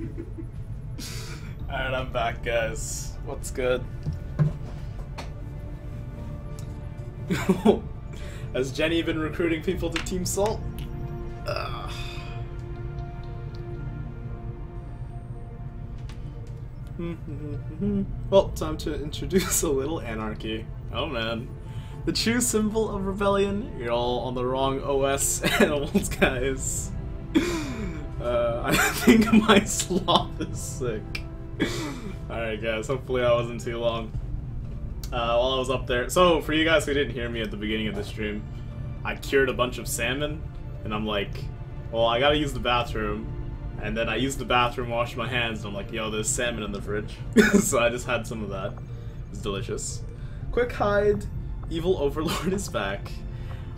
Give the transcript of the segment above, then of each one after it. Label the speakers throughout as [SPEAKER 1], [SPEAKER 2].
[SPEAKER 1] Alright, I'm back, guys. What's good? Has Jenny been recruiting people to Team Salt? Well, time to introduce a little anarchy. Oh man. The true symbol of rebellion. You're all on the wrong OS animals, guys. I think my sloth is sick. Alright guys, hopefully I wasn't too long. While I was up there. So, for you guys who didn't hear me at the beginning of the stream, I cured a bunch of salmon, and I'm like, well, I gotta use the bathroom. And then I used the bathroom, washed my hands, and I'm like, yo, there's salmon in the fridge. So I just had some of that. It's delicious. Quick hide. Evil Overlord is back.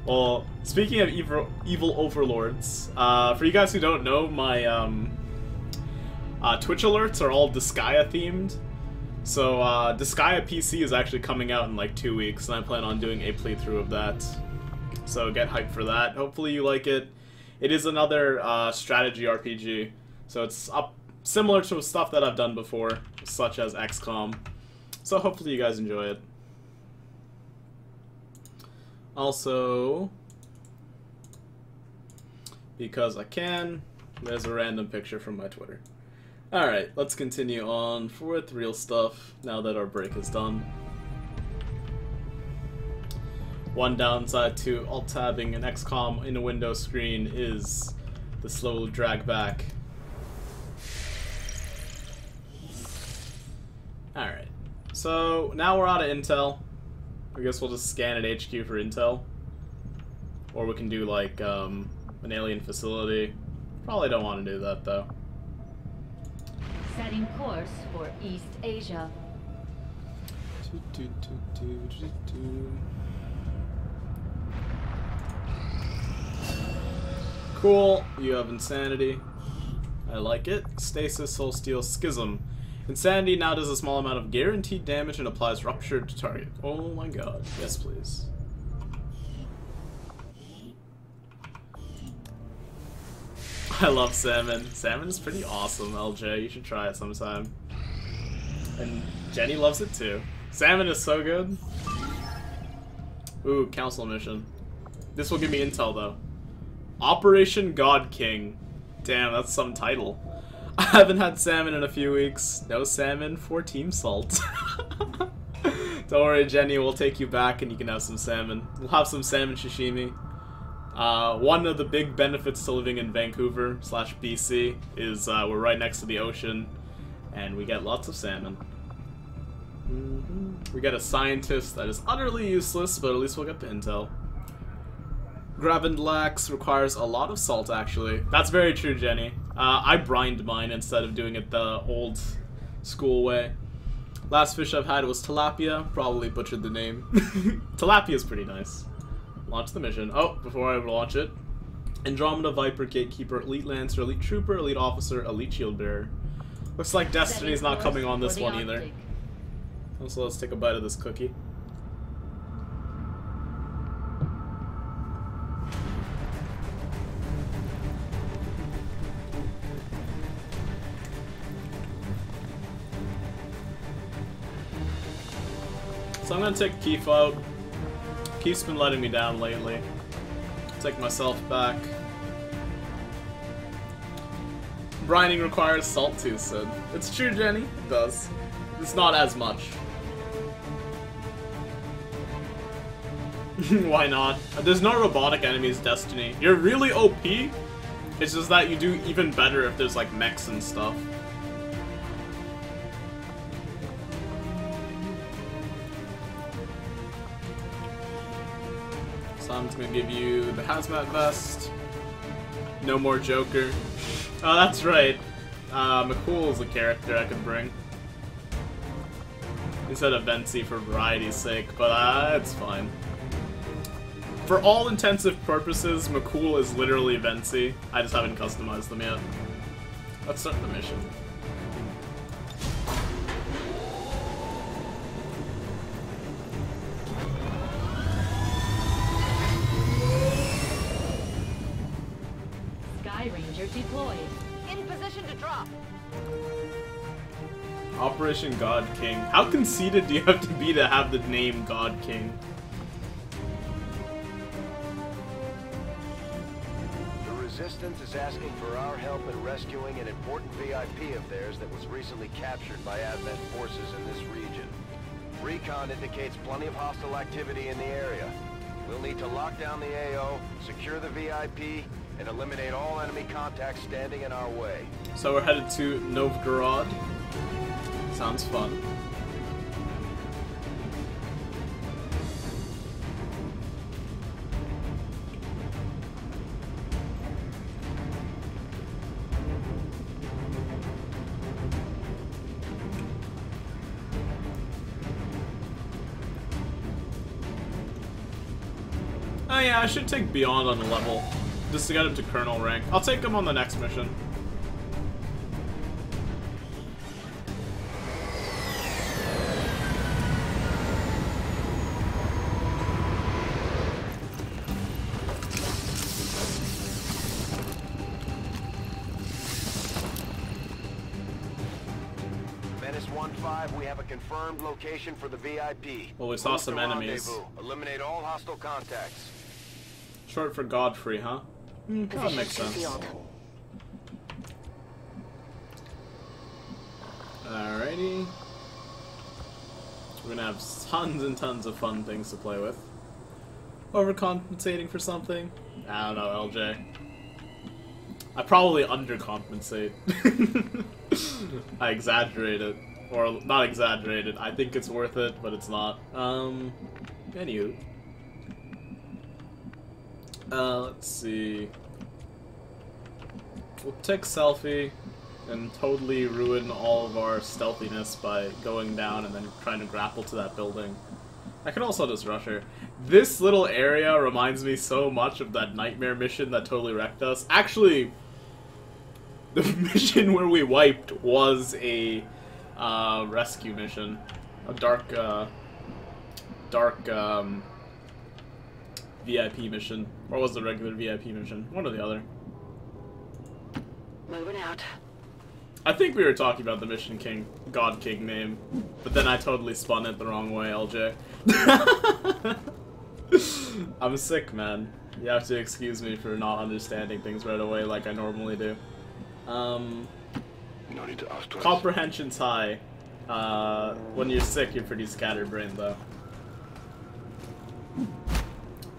[SPEAKER 1] Well, speaking of evil overlords, for you guys who don't know, my Twitch alerts are all Disgaea themed. So Disgaea PC is actually coming out in like 2 weeks, and I plan on doing a playthrough of that. So get hyped for that. Hopefully you like it. It is another strategy RPG, so it's similar to stuff that I've done before, such as XCOM. So hopefully you guys enjoy it. Also, because I can, there's a random picture from my Twitter. Alright, let's continue on with real stuff now that our break is done. One downside to alt-tabbing an XCOM in a window screen is the slow drag back. Alright, so now we're out of intel. I guess we'll just scan at HQ for intel. Or we can do like an alien facility. Probably don't want to do that though.
[SPEAKER 2] Setting course for East Asia.
[SPEAKER 1] Cool, you have insanity. I like it. Stasis, Soul Steel, Schism. Insanity now does a small amount of guaranteed damage and applies rupture to target. Oh my god. Yes, please. I love salmon. Salmon is pretty awesome, LJ. You should try it sometime. And Jenny loves it too. Salmon is so good. Ooh, council mission. This will give me intel though. Operation God King. Damn, that's some title. I haven't had salmon in a few weeks. No salmon for Team Salt. Don't worry, Jenny, we'll take you back and you can have some salmon. We'll have some salmon sashimi. One of the big benefits to living in Vancouver / BC is we're right next to the ocean and we get lots of salmon. We get a scientist that is utterly useless, but at least we'll get the intel. Gravenlax requires a lot of salt, actually. That's very true, Jenny. I brined mine instead of doing it the old school way. Last fish I've had was tilapia. Probably butchered the name. Tilapia is pretty nice. Launch the mission. Oh, before I launch it. Andromeda, Viper, Gatekeeper, Elite Lancer, Elite Trooper, Elite Officer, Elite Shield Bearer. Looks like Destiny's not coming on this one either. So let's take a bite of this cookie. So I'm gonna take Keith out. Keith's been letting me down lately. Take myself back. Brining requires salt too, Sid. It's true, Jenny. It does. It's not as much. Why not? There's no robotic enemies, Destiny. You're really OP. It's just that you do even better if there's like mechs and stuff. So I'm just gonna give you the hazmat vest. No more Joker. Oh, that's right. McCool is a character I could bring. Instead of Vency for variety's sake, but it's fine. For all intensive purposes, McCool is literally Vency. I just haven't customized them yet. Let's start the mission.
[SPEAKER 2] Sky Ranger deployed.
[SPEAKER 3] In position to drop.
[SPEAKER 1] Operation God King. How conceited do you have to be to have the name God King?
[SPEAKER 3] The Resistance is asking for our help in rescuing an important VIP of theirs that was recently captured by Advent forces in this region. Recon indicates plenty of hostile activity in the area. We'll need to lock down the AO, secure the VIP, and eliminate all enemy contacts standing in our way.
[SPEAKER 1] So we're headed to Novgorod. Sounds fun. Oh yeah, I should take Beyond on a level, just to get him to Colonel rank. I'll take him on the next mission.
[SPEAKER 3] Menace 1-5, we have a confirmed location for the VIP.
[SPEAKER 1] Well, we saw
[SPEAKER 3] Move
[SPEAKER 1] some
[SPEAKER 3] to
[SPEAKER 1] enemies.
[SPEAKER 3] rendezvous. Eliminate all hostile contacts.
[SPEAKER 1] Short for Godfrey, huh? That makes sense. Alrighty. We're gonna have tons and tons of fun things to play with. Overcompensating for something? I don't know, LJ. I probably undercompensate. I exaggerated. Or, not exaggerated. I think it's worth it, but it's not. Anywho. Let's see. We'll take selfie and totally ruin all of our stealthiness by going down and then trying to grapple to that building. I can also just rush her. This little area reminds me so much of that nightmare mission that totally wrecked us. Actually, the mission where we wiped was a rescue mission. A dark VIP mission. Or was it a regular VIP mission? One or the other.
[SPEAKER 2] Moving out.
[SPEAKER 1] I think we were talking about the Mission King, God King name, but then I totally spun it the wrong way, LJ. I'm sick, man. You have to excuse me for not understanding things right away like I normally do.
[SPEAKER 3] No need to ask twice.
[SPEAKER 1] Comprehension's high. When you're sick, you're pretty scatterbrained, though.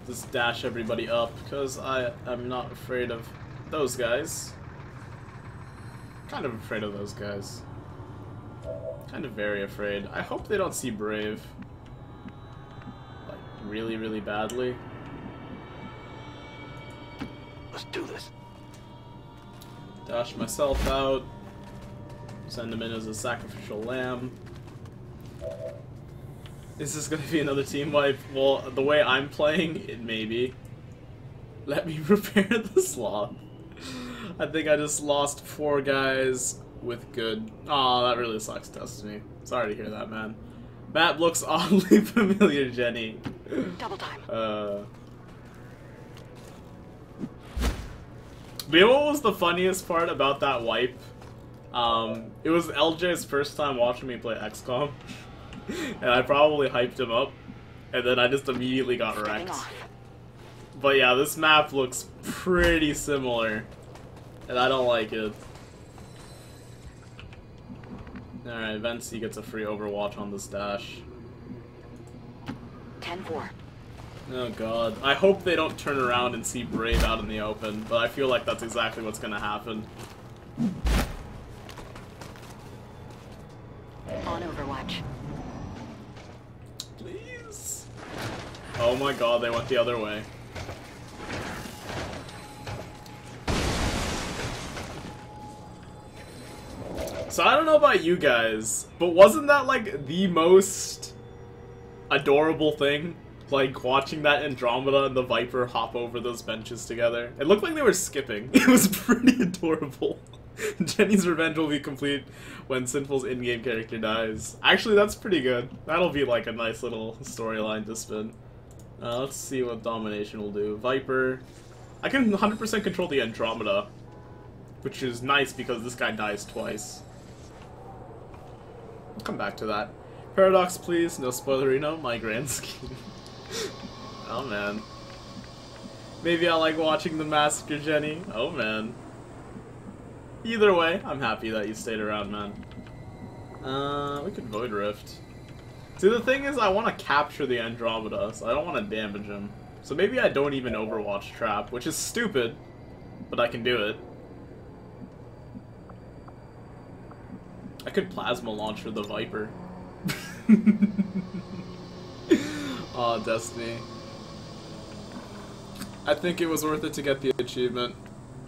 [SPEAKER 1] Just dash everybody up, because I am not afraid of those guys. Kind of afraid of those guys. Kind of very afraid. I hope they don't see Brave. Like, really, really badly.
[SPEAKER 3] Let's do this.
[SPEAKER 1] Dash myself out. Send him in as a sacrificial lamb. Is this gonna be another team wipe? Well, the way I'm playing, it may be. Let me prepare the sloth. I think I just lost 4 guys with good. Aw, that really sucks, Destiny. Sorry to hear that, man. Map looks oddly familiar, Jenny.
[SPEAKER 2] Double time.
[SPEAKER 1] But you know what was the funniest part about that wipe? It was LJ's first time watching me play XCOM. And I probably hyped him up. And then I just immediately got wrecked. But yeah, this map looks pretty similar. And I don't like it. Alright, Vency gets a free Overwatch on this dash.
[SPEAKER 2] 10-4.
[SPEAKER 1] Oh god. I hope they don't turn around and see Brave out in the open, but I feel like that's exactly what's gonna happen.
[SPEAKER 2] On Overwatch.
[SPEAKER 1] Please? Oh my god, they went the other way. So I don't know about you guys, but wasn't that like the most adorable thing? Like watching that Andromeda and the Viper hop over those benches together. It looked like they were skipping. It was pretty adorable. Jenny's revenge will be complete when Sinful's in-game character dies. Actually, that's pretty good. That'll be like a nice little storyline to spin. Let's see what Domination will do. Viper. I can 100% control the Andromeda. Which is nice because this guy dies twice. I'll come back to that. Paradox, please. No spoilerino. My grand scheme. Oh, man. Maybe I like watching the massacre, Jenny. Oh, man. Either way, I'm happy that you stayed around, man. We could Void Rift. See, the thing is, I want to capture the Andromeda, so I don't want to damage him. So maybe I don't even Overwatch Trap, which is stupid, but I can do it. I could Plasma Launcher the Viper. Aw, Destiny. I think it was worth it to get the achievement.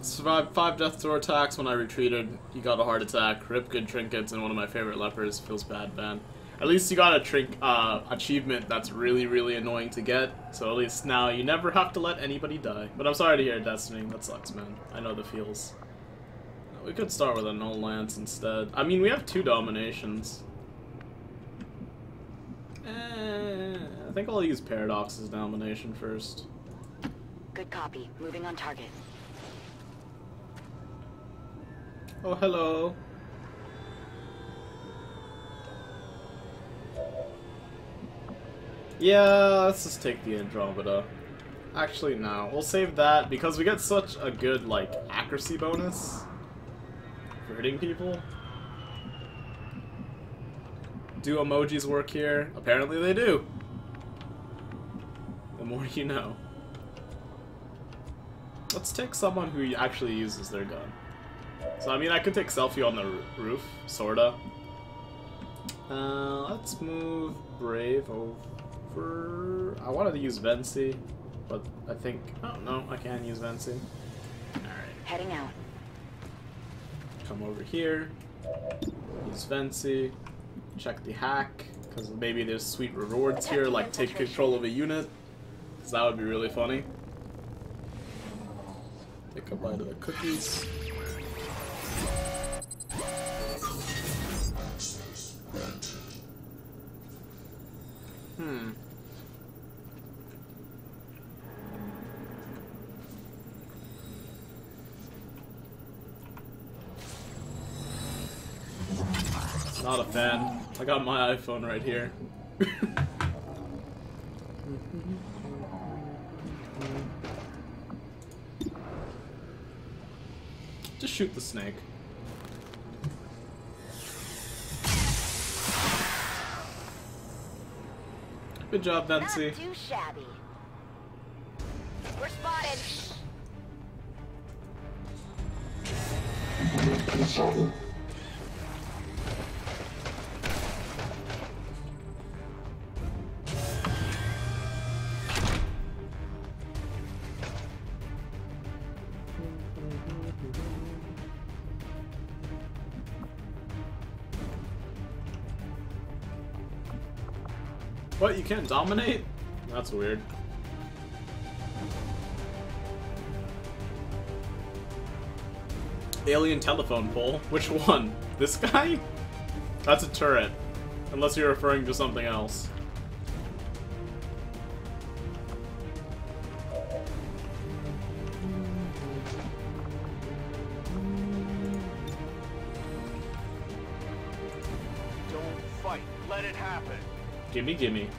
[SPEAKER 1] Survived 5 Death Door attacks when I retreated. You got a heart attack, rip good trinkets, and one of my favorite lepers. Feels bad, man. At least you got a achievement that's really, really annoying to get. So at least now you never have to let anybody die. But I'm sorry to hear, Destiny. That sucks, man. I know the feels. We could start with a null lance instead. I mean, we have 2 dominations. I think I'll use Paradox's domination first.
[SPEAKER 2] Good copy. Moving on target.
[SPEAKER 1] Oh, hello. Yeah, let's just take the Andromeda. Actually, no. We'll save that because we get such a good, like, accuracy bonus for hitting people. Do emojis work here? Apparently they do. The more you know. Let's take someone who actually uses their gun. So, I mean, I could take Selfie on the roof, sorta. Let's move Brave over... I wanted to use Vency, but I think... Oh, no, I can use Vency. Alright.
[SPEAKER 2] Heading out.
[SPEAKER 1] Come over here. Use Vency. Check the hack, because maybe there's sweet rewards here, like take control of a unit. Because that would be really funny. Take a bite of the cookies. Not a fan. I got my iPhone right here. Just shoot the snake. Good job, Vency.
[SPEAKER 2] Not too shabby. We're spotted.
[SPEAKER 1] What, you can't dominate? That's weird. Alien telephone pole? Which one? This guy? That's a turret. Unless you're referring to something else.
[SPEAKER 3] Don't fight. Let it happen.
[SPEAKER 1] Gimme, gimme.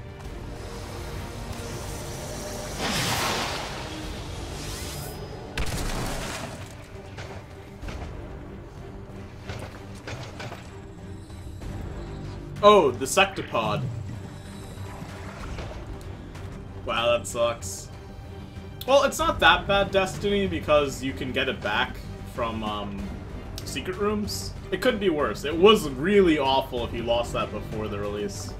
[SPEAKER 1] Oh, the sectopod. Wow, that sucks. Well, it's not that bad, Destiny, because you can get it back from, secret rooms. It could be worse. It was really awful if you lost that before the release.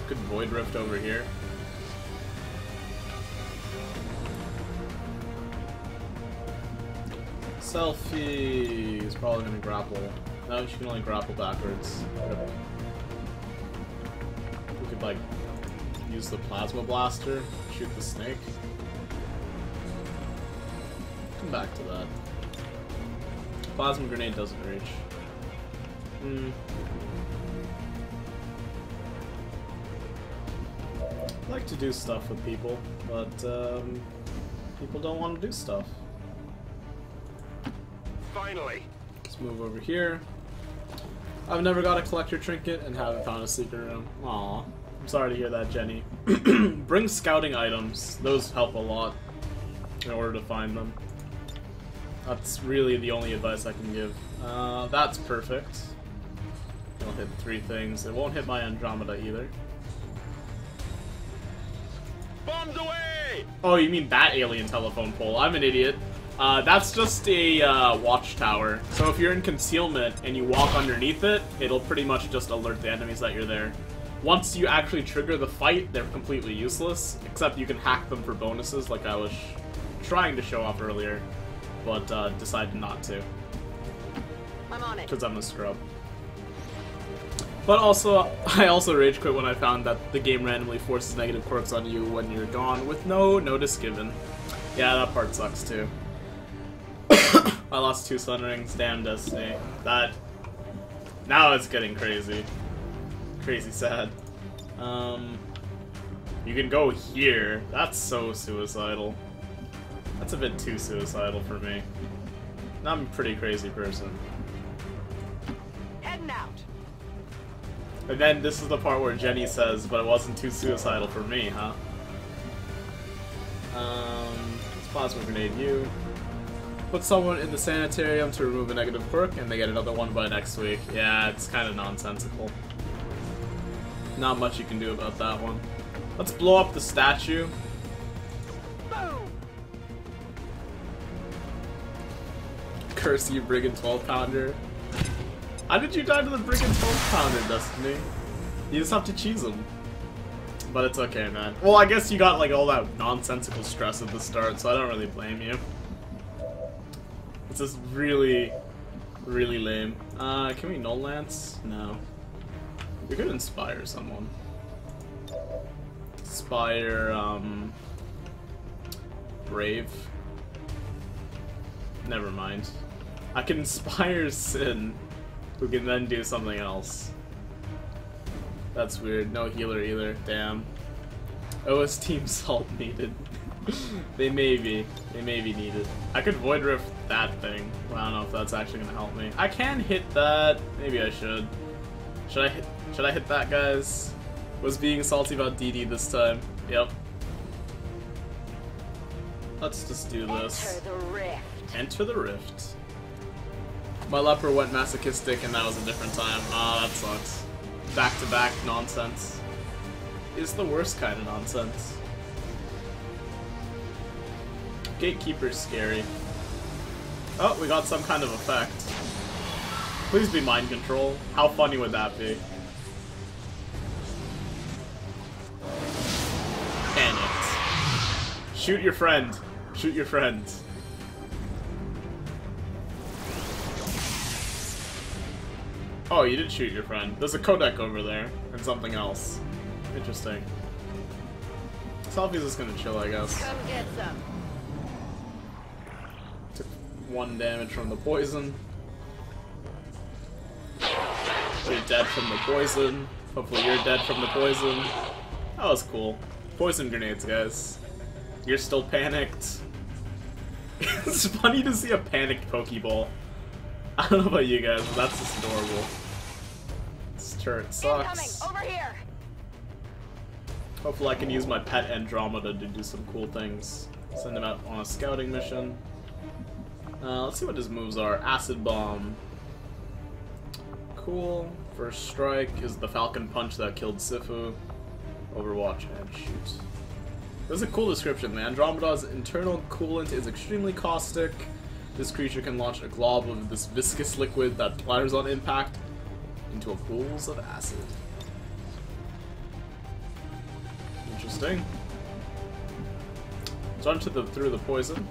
[SPEAKER 1] Could Void Rift over here. Selfie is probably gonna grapple. No, she can only grapple backwards. We could, like, use the Plasma Blaster, shoot the snake. Come back to that. Plasma Grenade doesn't reach. I like to do stuff with people, but people don't want to do stuff.
[SPEAKER 3] finally.
[SPEAKER 1] Let's move over here. I've never got a collector trinket and haven't found a secret room. Aw. I'm sorry to hear that, Jenny. Bring scouting items. Those help a lot in order to find them. That's really the only advice I can give. That's perfect. It'll hit 3 things. It won't hit my Andromeda either.
[SPEAKER 3] Bombs away!
[SPEAKER 1] Oh, you mean that alien telephone pole. I'm an idiot. That's just a watchtower. So if you're in concealment and you walk underneath it, it'll pretty much just alert the enemies that you're there. Once you actually trigger the fight, they're completely useless, except you can hack them for bonuses like I was trying to show off earlier, but decided not to.
[SPEAKER 2] I'm on it.
[SPEAKER 1] Because I'm a scrub. But also, I also rage quit when I found that the game randomly forces negative quirks on you when you're gone with no notice given. Yeah, that part sucks too. I lost 2 Sun Rings, damn Destiny. That... Now it's getting crazy. Crazy sad. You can go here. That's so suicidal. That's a bit too suicidal for me. I'm a pretty crazy person.
[SPEAKER 2] Heading out.
[SPEAKER 1] And then this is the part where Jenny says, but it wasn't too suicidal for me, huh? Let's plasma grenade you. Put someone in the sanitarium to remove a negative quirk, and they get another one by next week. Yeah, it's kind of nonsensical. Not much you can do about that one. Let's blow up the statue.
[SPEAKER 2] Boom.
[SPEAKER 1] Curse you, Brigand 12-pounder. How did you die to the Brigand 12-pounder, Destiny? You just have to cheese him. But it's okay, man. Well, I guess you got like all that nonsensical stress at the start, so I don't really blame you. It's just really, really lame. Can we null lance? No. We could inspire someone. Inspire, Brave. Never mind. I can inspire Sin, who can then do something else. That's weird. No healer either. Damn. OS Team Salt needed. They may be needed. I could Void Rift that thing. Well, I don't know if that's actually gonna help me. I can hit that. Maybe I should. Should I hit that, guys? Was being salty about DD this time. Yep. Let's just do this.
[SPEAKER 2] Enter the rift.
[SPEAKER 1] Enter the rift. My leper went masochistic and that was a different time. Ah, that sucks. Back-to-back nonsense is the worst kind of nonsense. Gatekeeper's scary. Oh, we got some kind of effect. Please be mind control. How funny would that be? Panicked. Shoot your friend. Shoot your friend. Oh, you did shoot your friend. There's a codec over there, and something else. Interesting. Selfie's just gonna chill, I guess.
[SPEAKER 2] Come get some.
[SPEAKER 1] Took 1 damage from the poison. You're dead from the poison. Hopefully you're dead from the poison. That was cool. Poison grenades, guys. You're still panicked. It's funny to see a panicked Pokeball. I don't know about you guys, but that's just adorable. This turret sucks.
[SPEAKER 2] Incoming! Over here!
[SPEAKER 1] Hopefully I can use my pet Andromeda to do some cool things. Send him out on a scouting mission. Let's see what his moves are. Acid Bomb. Cool. First strike is the Falcon Punch that killed Sifu. Overwatch and shoot. There's a cool description. The Andromeda's internal coolant is extremely caustic. This creature can launch a glob of this viscous liquid that splatters on impact into a pools of acid. Interesting. Run through the poison.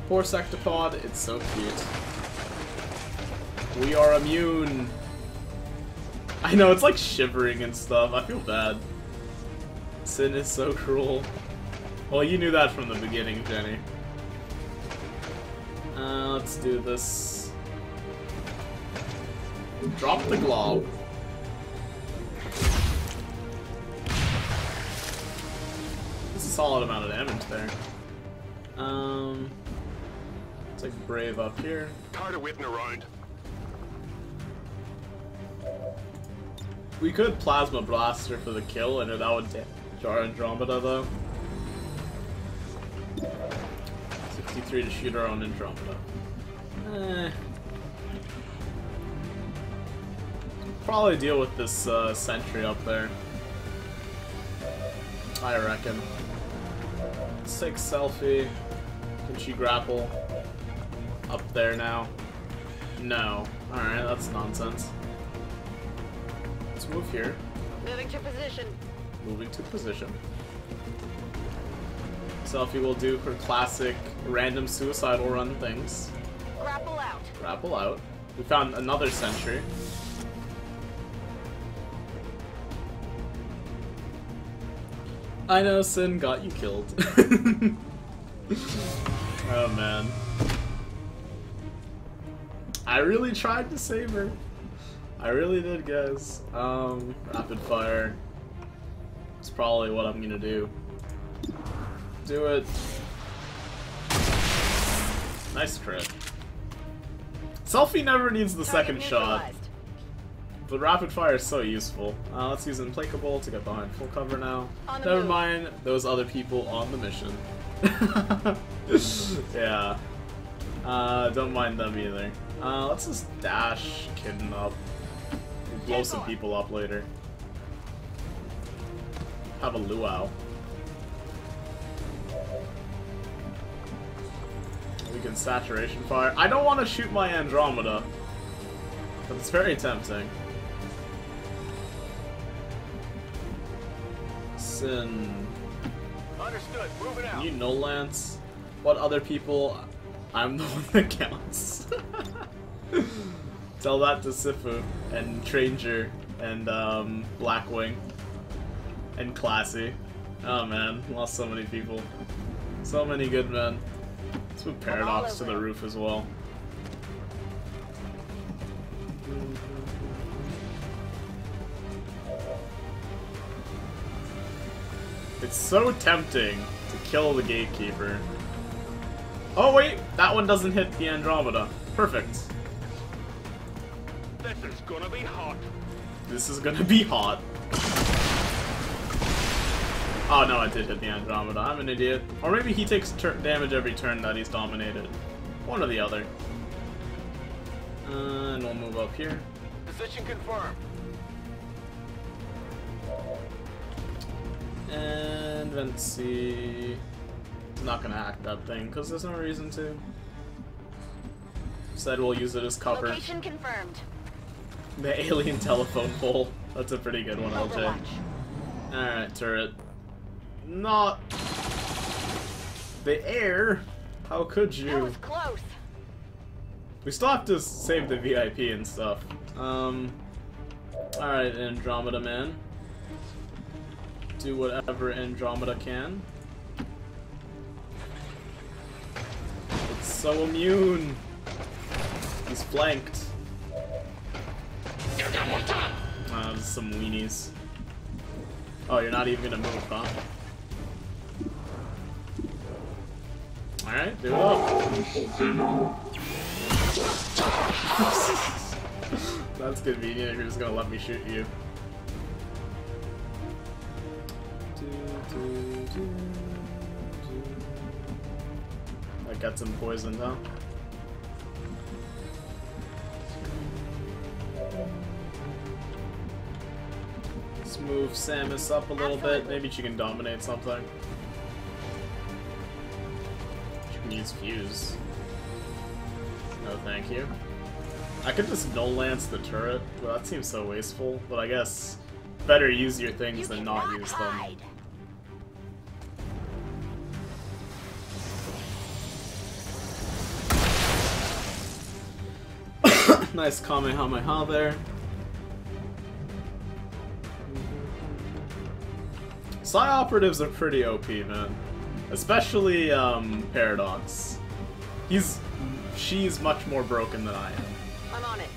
[SPEAKER 1] Poor Sectopod, it's so cute. We are immune. I know, it's like shivering and stuff. I feel bad. Sin is so cruel. Well, you knew that from the beginning, Jenny. Let's do this. Drop the glob. That's a solid amount of damage there. Take Brave up here.
[SPEAKER 4] Tired of waiting around.
[SPEAKER 1] We could Plasma Blaster for the kill. I know that would jar Andromeda though. 63 to shoot our own Andromeda. Probably deal with this sentry up there. I reckon. Let's take Selfie. Can she grapple? Up there now? No. Alright, that's nonsense. Let's move here.
[SPEAKER 2] Moving to position.
[SPEAKER 1] Moving to position. Selfie will do her classic random suicidal run things.
[SPEAKER 2] Grapple out.
[SPEAKER 1] Grapple out. We found another sentry. I know Sin got you killed. Oh man. I really tried to save her. I really did, guys. Rapid fire. It's probably what I'm gonna do. Do it. Nice crit. Selfie never needs the second shot. But rapid fire is so useful. Let's use Implacable to get behind full cover now. Never mind those other people on the mission. Yeah. Don't mind them either. Let's just dash Kitten up. We'll blow some people up later. Have a luau. We can saturation fire. I don't want to shoot my Andromeda, but it's very tempting. Sin.
[SPEAKER 4] Understood. Moving out.
[SPEAKER 1] You know, Lance. What other people? I'm the one that counts. Tell that to Sifu and Tranger and Blackwing and Classy. Oh man, lost so many people. So many good men. Let's move Paradox to the roof as well. It's so tempting to kill the Gatekeeper. Oh wait, that one doesn't hit the Andromeda. Perfect.
[SPEAKER 4] This is gonna be hot.
[SPEAKER 1] This is gonna be hot. Oh no, I did hit the Andromeda. I'm an idiot. Or maybe he takes damage every turn that he's dominated. One or the other. And we'll move up here.
[SPEAKER 4] Position confirmed.
[SPEAKER 1] And let's see. I'm not gonna hack that thing because there's no reason to. Instead, we'll use it as cover.
[SPEAKER 2] Location confirmed.
[SPEAKER 1] The alien telephone pole. That's a pretty good one, LJ. Alright, turret. Not the air. How could you?
[SPEAKER 2] That was close.
[SPEAKER 1] We still have to save the VIP and stuff. Alright, Andromeda man. Do whatever Andromeda can. It's so immune. He's flanked. There's some weenies. Oh, you're not even gonna move, huh? Alright, do it up. That's convenient if you're just gonna let me shoot you. That got some poison though. Let's move Samus up a little bit. Maybe she can dominate something. She can use Fuse. No, thank you. I could just no lance the turret, but that seems so wasteful. But I guess better use your things than not use them. Nice Kamehameha there. Psi operatives are pretty OP, man. Especially Paradox. She's much more broken than I am.
[SPEAKER 2] I'm on it.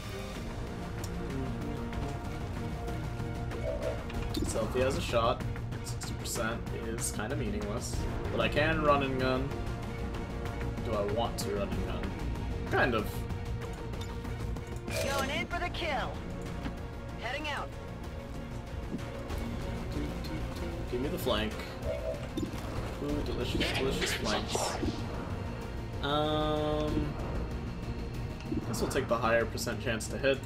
[SPEAKER 1] Selfie has a shot. 60% is kind of meaningless, but I can run and gun. Do do I want to run and gun? Kind of.
[SPEAKER 2] Going in for the kill. Heading out.
[SPEAKER 1] Give me the flank. Ooh, delicious, delicious flanks. Guess we'll take the higher percent chance to hit.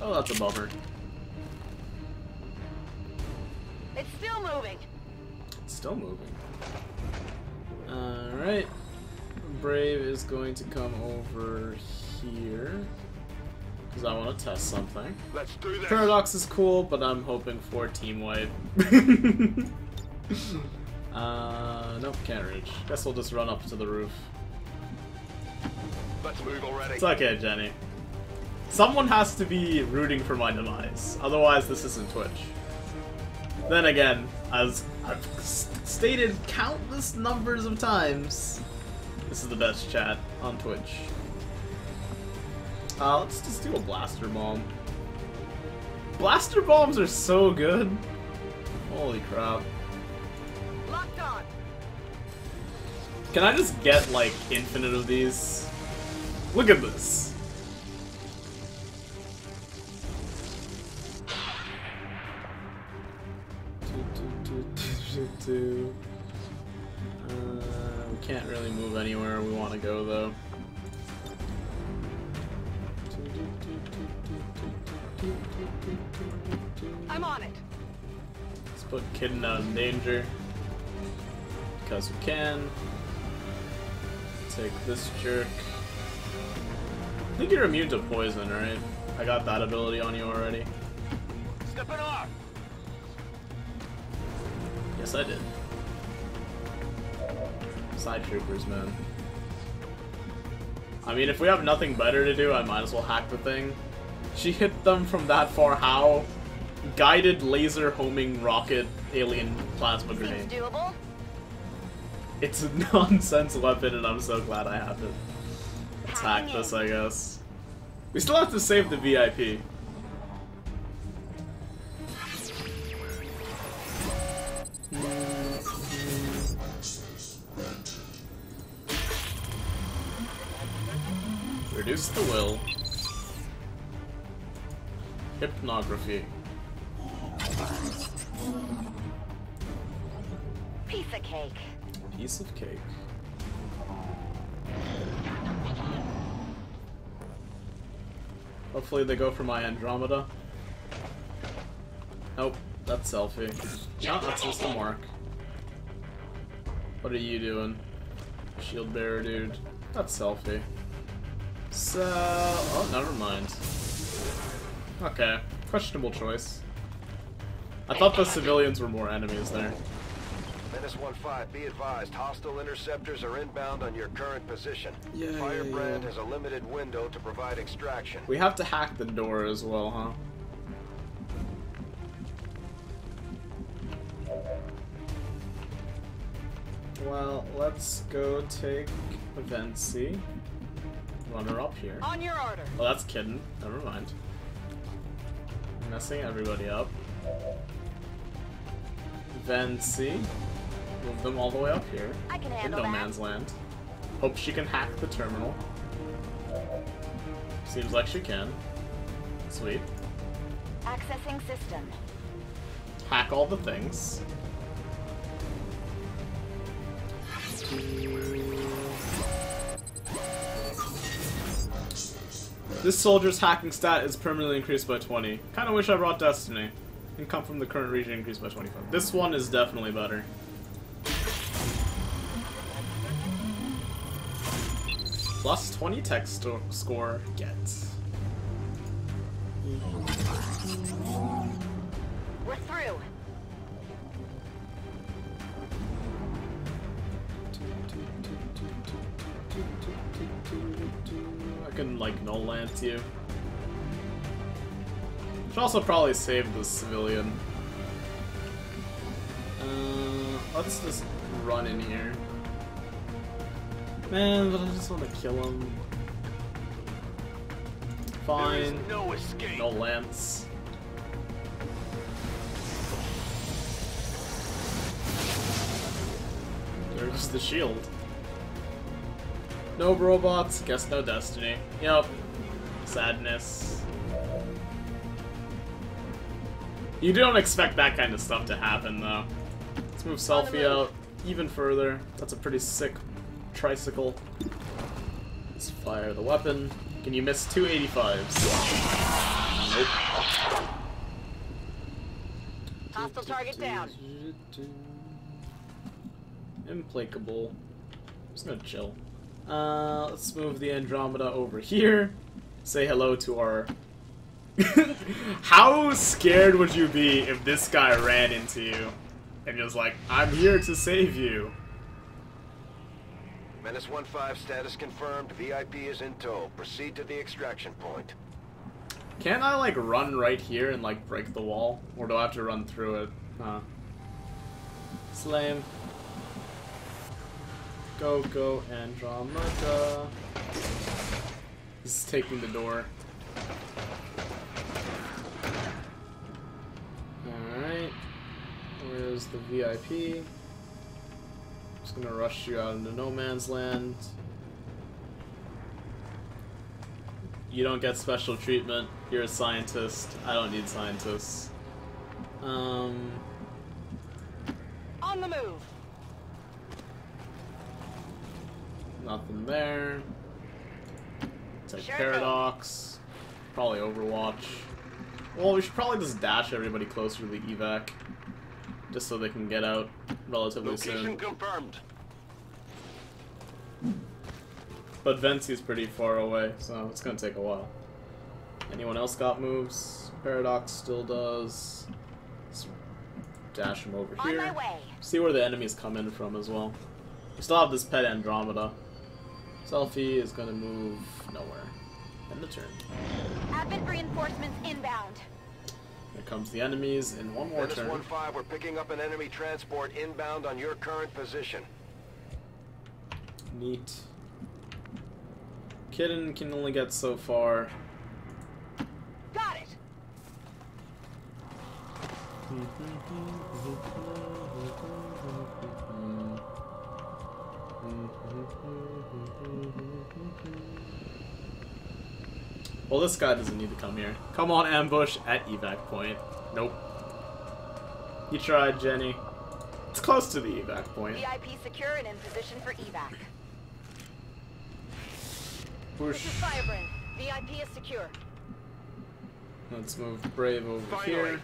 [SPEAKER 1] Oh, that's a bummer.
[SPEAKER 2] It's still moving.
[SPEAKER 1] It's still moving. Alright. Brave is going to come over here. Because I want to test something.
[SPEAKER 4] Let's do this.
[SPEAKER 1] Paradox is cool, but I'm hoping for team wipe. Nope, can't reach. Guess we'll just run up to the roof.
[SPEAKER 4] Let's move already.
[SPEAKER 1] It's okay, Jenny. Someone has to be rooting for my demise. Otherwise, this isn't Twitch. Then again, as I've stated countless numbers of times, this is the best chat on Twitch. Let's just do a blaster bomb. Blaster bombs are so good. Holy crap.
[SPEAKER 2] Locked on.
[SPEAKER 1] Can I just get, like, infinite of these? Look at this. We can't really move anywhere we want to go, though.
[SPEAKER 2] I'm on it.
[SPEAKER 1] Let's put Kitten out in danger. Because we can. Take this jerk. I think you're immune to poison, right? I got that ability on you already.
[SPEAKER 4] Stepping off.
[SPEAKER 1] Yes, I did. Side troopers, man. I mean, if we have nothing better to do, I might as well hack the thing. She hit them from that far. How? Guided laser homing rocket alien plasma grenade.
[SPEAKER 2] Seems doable.
[SPEAKER 1] It's a nonsense weapon, and I'm so glad I have it. Let's hack this, I guess. We still have to save the VIP. Reduce the will. Hypnography.
[SPEAKER 2] Piece of cake.
[SPEAKER 1] Piece of cake. Hopefully they go for my Andromeda. Nope, that's selfie. No, that's just a mark. What are you doing? Shield bearer dude. That's selfie. So... oh, never mind. Okay, questionable choice. I thought the civilians were more enemies there.
[SPEAKER 3] Menace 1-5, be advised, hostile interceptors are inbound on your current position.
[SPEAKER 1] Yeah,
[SPEAKER 3] Firebrand has a limited window to provide extraction.
[SPEAKER 1] We have to hack the door as well, huh? Well, let's go take Event C. Run her up here.
[SPEAKER 2] On your order.
[SPEAKER 1] Oh, that's kidding. Never mind. Messing everybody up. Event C. Move them all the way up here.
[SPEAKER 2] I can
[SPEAKER 1] In
[SPEAKER 2] handle
[SPEAKER 1] no
[SPEAKER 2] that.
[SPEAKER 1] man's land. Hope she can hack the terminal. Seems like she can. Sweet.
[SPEAKER 2] Accessing system.
[SPEAKER 1] Hack all the things. This soldier's hacking stat is permanently increased by 20. Kinda wish I brought Destiny. Income from the current region increased by 25. This one is definitely better. Plus 20 tech score, get.
[SPEAKER 2] We're through.
[SPEAKER 1] I can, like, null lance you. Should also probably save the civilian. Let's just run in here. Man, but I just want to kill him. Fine.
[SPEAKER 4] There is no escape.
[SPEAKER 1] No lance. goes the shield. No robots, guess no destiny. Yep. Sadness. You don't expect that kind of stuff to happen, though. Let's move Selfie out even further. That's a pretty sick tricycle. Let's fire the weapon. Can you miss 285s? Nope.
[SPEAKER 2] Hostile target down.
[SPEAKER 1] Implacable. I'm just gonna chill. Let's move the Andromeda over here. Say hello to our... How scared would you be if this guy ran into you and was like, I'm here to save you?
[SPEAKER 3] Menace 1-5 status confirmed. VIP is in tow. Proceed to the extraction point.
[SPEAKER 1] Can't I, like, run right here and, like, break the wall? Or do I have to run through it? Huh. It's lame. Go, go, Andromeda. This is taking the door. Alright. Where's the VIP? Just gonna rush you out into no man's land. You don't get special treatment. You're a scientist. I don't need scientists.
[SPEAKER 2] On the move.
[SPEAKER 1] Nothing there. Take
[SPEAKER 2] Sure
[SPEAKER 1] Paradox. Probably Overwatch. Well, we should probably just dash everybody closer to the evac. Just so they can get out relatively soon.
[SPEAKER 4] Location confirmed.
[SPEAKER 1] But Vency's pretty far away, so it's gonna take a while. Anyone else got moves? Paradox still does. Let's dash him over
[SPEAKER 2] On
[SPEAKER 1] here.
[SPEAKER 2] my way.
[SPEAKER 1] See where the enemies come in from as well. We still have this pet Andromeda. Selfie is gonna move nowhere. End the turn.
[SPEAKER 2] Advent reinforcements inbound.
[SPEAKER 1] Here comes the enemies in one more
[SPEAKER 3] Menace
[SPEAKER 1] turn.
[SPEAKER 3] 1-5, we're picking up an enemy transport inbound on your current position.
[SPEAKER 1] Neat. Kitten can only get so far.
[SPEAKER 2] Got it.
[SPEAKER 1] Well, this guy doesn't need to come here. Come on, ambush at evac point. Nope. You tried, Jenny. It's close to the evac point.
[SPEAKER 2] VIP secure and in position for evac.
[SPEAKER 1] Push.
[SPEAKER 2] This is Firebrand. VIP is secure.
[SPEAKER 1] Let's move Brave over
[SPEAKER 4] Finally.
[SPEAKER 1] here.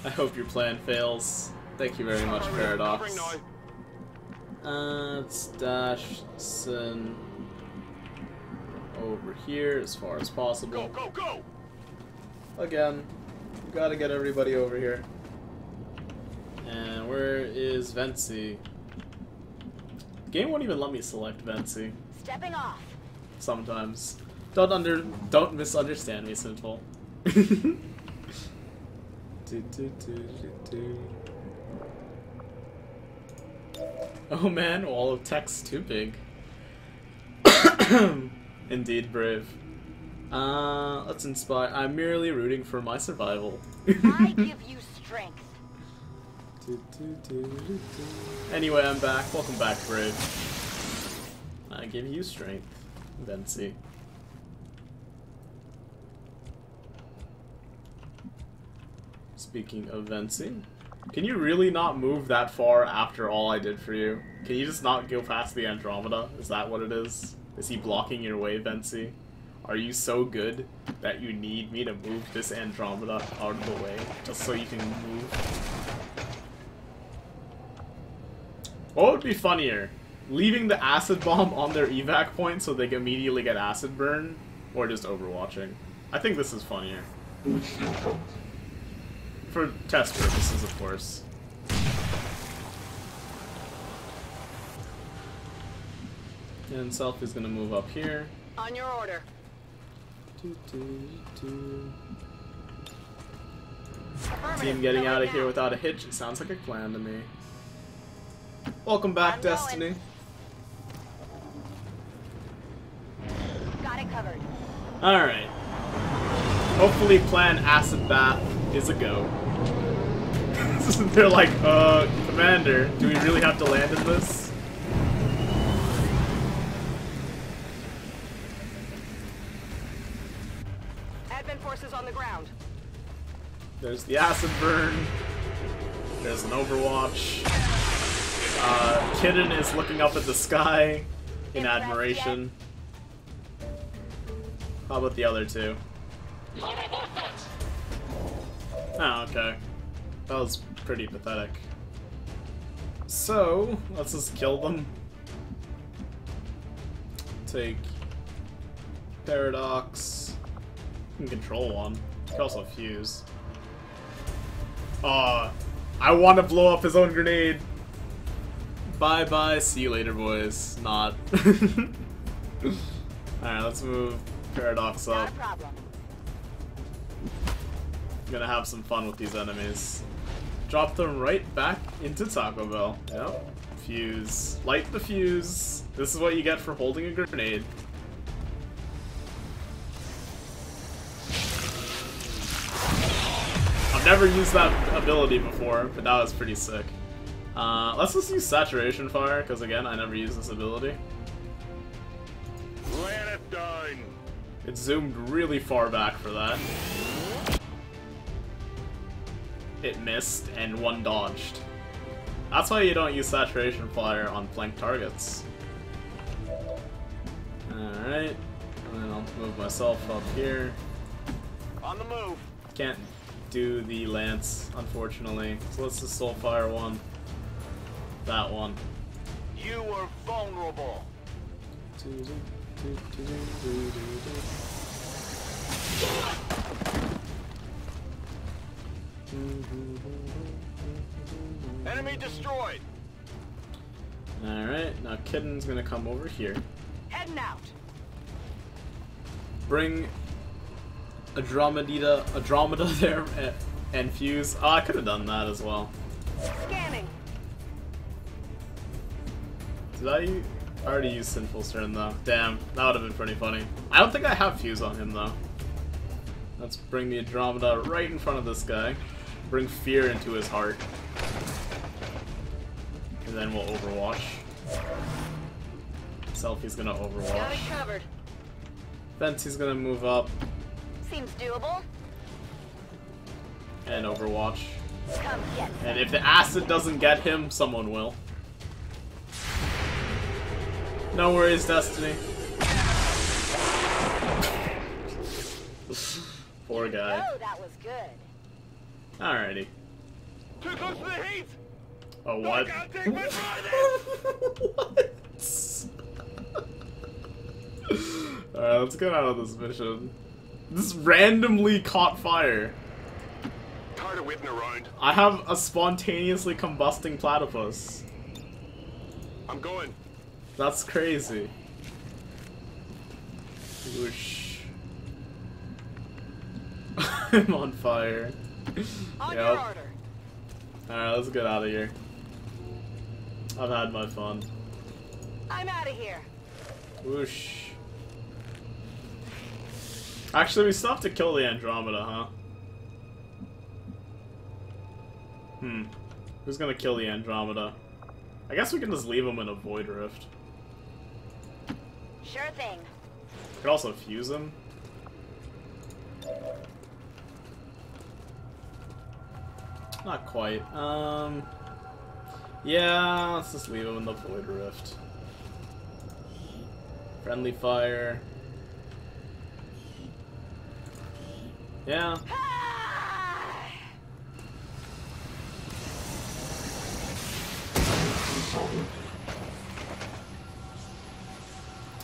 [SPEAKER 1] I hope your plan fails. Thank you very much, Paradox.
[SPEAKER 4] Covering now.
[SPEAKER 1] Let's dash Sin over here as far as possible.
[SPEAKER 4] Go, go, go!
[SPEAKER 1] Again, we gotta get everybody over here. And where is Vency? The game won't even let me select Vency.
[SPEAKER 2] Stepping off.
[SPEAKER 1] Sometimes. Don't misunderstand me, Sinful. Oh man, wall of text too big. Indeed, Brave. Let's inspire. I'm merely rooting for my survival.
[SPEAKER 2] I give you strength.
[SPEAKER 1] Anyway, I'm back. Welcome back, Brave. I give you strength, Vency. Speaking of Vency, can you really not move that far after all I did for you? Can you just not go past the Andromeda? Is that what it is? Is he blocking your way, Vency? Are you so good that you need me to move this Andromeda out of the way just so you can move? What would be funnier? Leaving the acid bomb on their evac point so they can immediately get acid burn? Or just overwatching? I think this is funnier. For test purposes, of course. And Selfie's gonna move up here.
[SPEAKER 2] On your order.
[SPEAKER 1] Team getting out of here without a hitch. It sounds like a plan to me. Welcome back,
[SPEAKER 2] I'm
[SPEAKER 1] Destiny.
[SPEAKER 2] Got it covered.
[SPEAKER 1] Alright. Hopefully plan Acid Bath is a go. They're like, Commander, do we really have to land in this?
[SPEAKER 2] Advent forces on the ground.
[SPEAKER 1] There's the acid burn. There's an Overwatch. Kitten is looking up at the sky in admiration. How about the other two? Oh, okay. That was pretty pathetic. So, let's just kill them. Take Paradox. You can control one. You can also fuse. I want to blow up his own grenade. Bye bye, see you later, boys. Not. Alright, let's move Paradox
[SPEAKER 2] Not
[SPEAKER 1] up.
[SPEAKER 2] a problem.
[SPEAKER 1] Gonna have some fun with these enemies. Drop them right back into Taco Bell. Yep. Fuse. Light the fuse. This is what you get for holding a grenade. I've never used that ability before, but that was pretty sick. Let's just use Saturation Fire, because again, I never used this ability.
[SPEAKER 4] Let it down.
[SPEAKER 1] It zoomed really far back for that. It missed, and one dodged. That's why you don't use Saturation Fire on flank targets. Alright, and then I'll move myself up here.
[SPEAKER 4] On the move.
[SPEAKER 1] Can't do the Lance, unfortunately. So let's just Soulfire one. That one.
[SPEAKER 4] You are vulnerable. Enemy destroyed.
[SPEAKER 1] Alright, now Kitten's gonna come over here.
[SPEAKER 2] Heading out.
[SPEAKER 1] Bring Andromeda there and fuse. Oh, I could have done that as well.
[SPEAKER 2] Scanning.
[SPEAKER 1] Did I already use Sinful's turn though? Damn, that would have been pretty funny. I don't think I have fuse on him though. Let's bring the Andromeda right in front of this guy. Bring fear into his heart. And then we'll Overwatch. Selfie's gonna
[SPEAKER 2] Got
[SPEAKER 1] Overwatch.
[SPEAKER 2] it covered.
[SPEAKER 1] Fancy's gonna move up
[SPEAKER 2] Seems doable.
[SPEAKER 1] and Overwatch.
[SPEAKER 2] Come get some.
[SPEAKER 1] And if the acid doesn't get him, someone will. No worries, Destiny. Poor guy.
[SPEAKER 2] Oh, that was good.
[SPEAKER 1] Alrighty.
[SPEAKER 4] Too close to the heat.
[SPEAKER 1] Oh, what?
[SPEAKER 4] I can't take my
[SPEAKER 1] What? Alright, let's get out of this mission. This randomly caught fire.
[SPEAKER 4] Tired of waiting around.
[SPEAKER 1] I have a spontaneously combusting platypus.
[SPEAKER 4] I'm going.
[SPEAKER 1] That's crazy. Whoosh. I'm on fire.
[SPEAKER 2] On
[SPEAKER 1] Yep.
[SPEAKER 2] your order.
[SPEAKER 1] Alright, let's get out of here. I've had my fun.
[SPEAKER 2] I'm out of here.
[SPEAKER 1] Whoosh. Actually, we still have to kill the Andromeda, huh? Who's gonna kill the Andromeda? I guess we can just leave him in a Void Rift.
[SPEAKER 2] Sure thing.
[SPEAKER 1] Could also fuse him. Not quite. Yeah, let's just leave him in the Void Rift. Friendly fire. Yeah.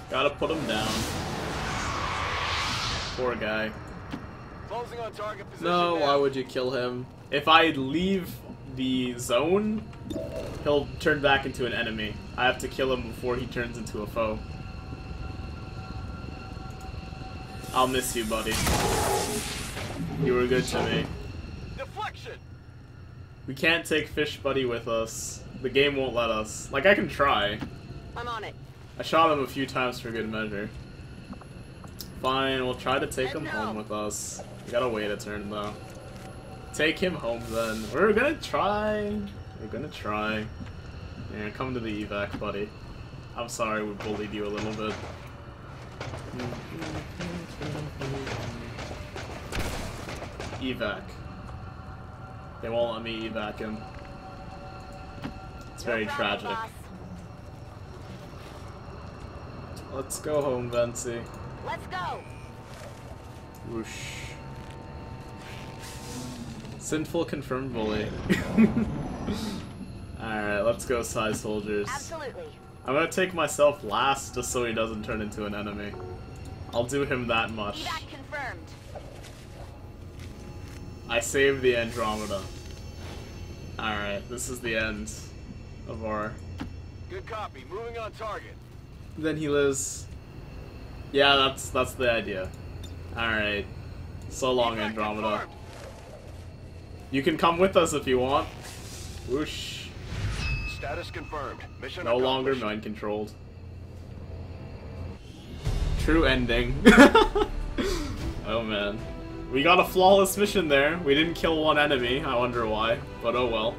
[SPEAKER 1] Gotta put him down. Poor guy.
[SPEAKER 4] Closing on target position.
[SPEAKER 1] No,
[SPEAKER 4] now.
[SPEAKER 1] why would you kill him? If I leave the zone, he'll turn back into an enemy. I have to kill him before he turns into a foe. I'll miss you, buddy. You were good to me.
[SPEAKER 4] Deflection.
[SPEAKER 1] We can't take Fish Buddy with us. The game won't let us. Like, I can try.
[SPEAKER 2] I'm on it.
[SPEAKER 1] I shot him a few times for good measure. Fine, we'll try to take him home with us. We gotta wait a turn, though. Take him home, then. We're gonna try. We're gonna try. Yeah, come to the evac, buddy. I'm sorry we bullied you a little bit. Evac. They won't let me evac him. It's very tragic.
[SPEAKER 2] Boss.
[SPEAKER 1] Let's go home, Vency.
[SPEAKER 2] Let's go.
[SPEAKER 1] Whoosh. Sinful confirmed bully. Alright, let's go, Psy soldiers.
[SPEAKER 2] Absolutely.
[SPEAKER 1] I'm gonna take myself last just so he doesn't turn into an enemy. I'll do him that much.
[SPEAKER 2] Evac confirmed.
[SPEAKER 1] I saved the Andromeda. Alright, this is the end of our...
[SPEAKER 4] Good copy. Moving on target.
[SPEAKER 1] Then he lives... Yeah, that's the idea. Alright. So long,
[SPEAKER 4] Evac
[SPEAKER 1] Andromeda.
[SPEAKER 4] confirmed.
[SPEAKER 1] You can come with us if you want. Whoosh.
[SPEAKER 3] Status confirmed. Mission
[SPEAKER 1] No longer
[SPEAKER 3] accomplished.
[SPEAKER 1] mind controlled. True ending. Oh man. We got a flawless mission there. We didn't kill one enemy. I wonder why. But oh well.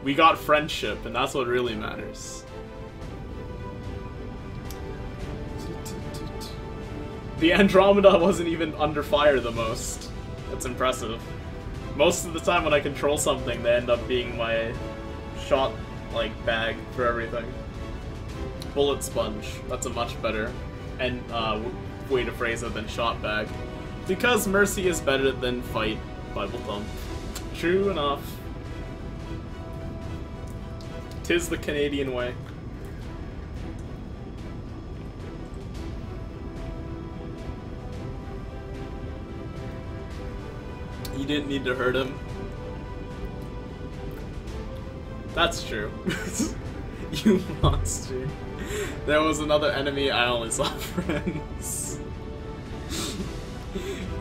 [SPEAKER 1] We got friendship, and that's what really matters. The Andromeda wasn't even under fire the most. That's impressive. Most of the time when I control something, they end up being my shot, like, bag for everything. Bullet sponge. That's a much better and way to phrase it than shot bag. Because mercy is better than fight. Bible thump. True enough. 'Tis the Canadian way. You didn't need to hurt him. That's true. You monster. There was another enemy, I only saw friends.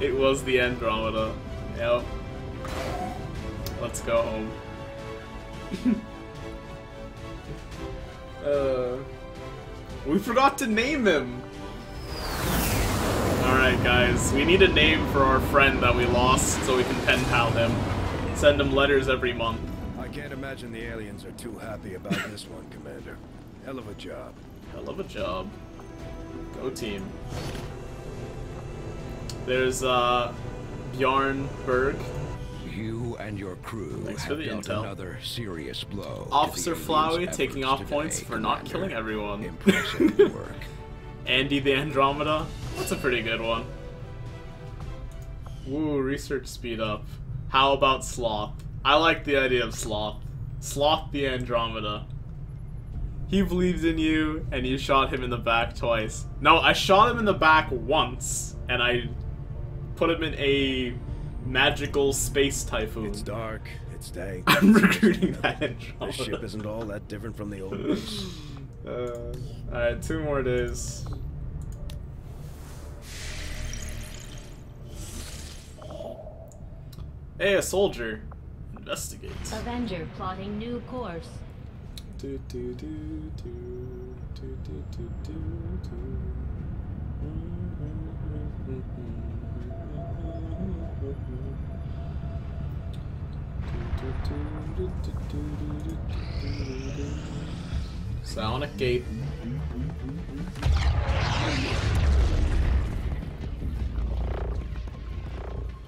[SPEAKER 1] It was the Andromeda. Yep. Let's go home. We forgot to name him! Alright guys, we need a name for our friend that we lost so we can pen pal him. Send him letters every month.
[SPEAKER 5] I can't imagine the aliens are too happy about this one, Commander. Hell of a job.
[SPEAKER 1] Hell of a job. Go team. There's Bjarn Berg.
[SPEAKER 5] You and your crew
[SPEAKER 1] Thanks for
[SPEAKER 5] have
[SPEAKER 1] the
[SPEAKER 5] dealt
[SPEAKER 1] intel.
[SPEAKER 5] another serious blow. to
[SPEAKER 1] Officer
[SPEAKER 5] the
[SPEAKER 1] Flowey
[SPEAKER 5] aliens'
[SPEAKER 1] taking
[SPEAKER 5] efforts
[SPEAKER 1] off points
[SPEAKER 5] today,
[SPEAKER 1] for not
[SPEAKER 5] Commander.
[SPEAKER 1] killing everyone.
[SPEAKER 5] Impressive work.
[SPEAKER 1] Andy the Andromeda. That's a pretty good one. Woo, research speed up. How about Sloth? I like the idea of Sloth. Sloth the Andromeda. He believes in you, and you shot him in the back twice. No, I shot him in the back once, and I put him in a magical space typhoon.
[SPEAKER 5] It's dark. It's day.
[SPEAKER 1] I'm recruiting that Andromeda.
[SPEAKER 5] This ship isn't all that different from the old ones.
[SPEAKER 1] Alright, 2 more days. Hey, a soldier. Investigate.
[SPEAKER 6] Avenger plotting new course.
[SPEAKER 1] Do, do, do, do, do, do, do, do, do. Sonic Gate.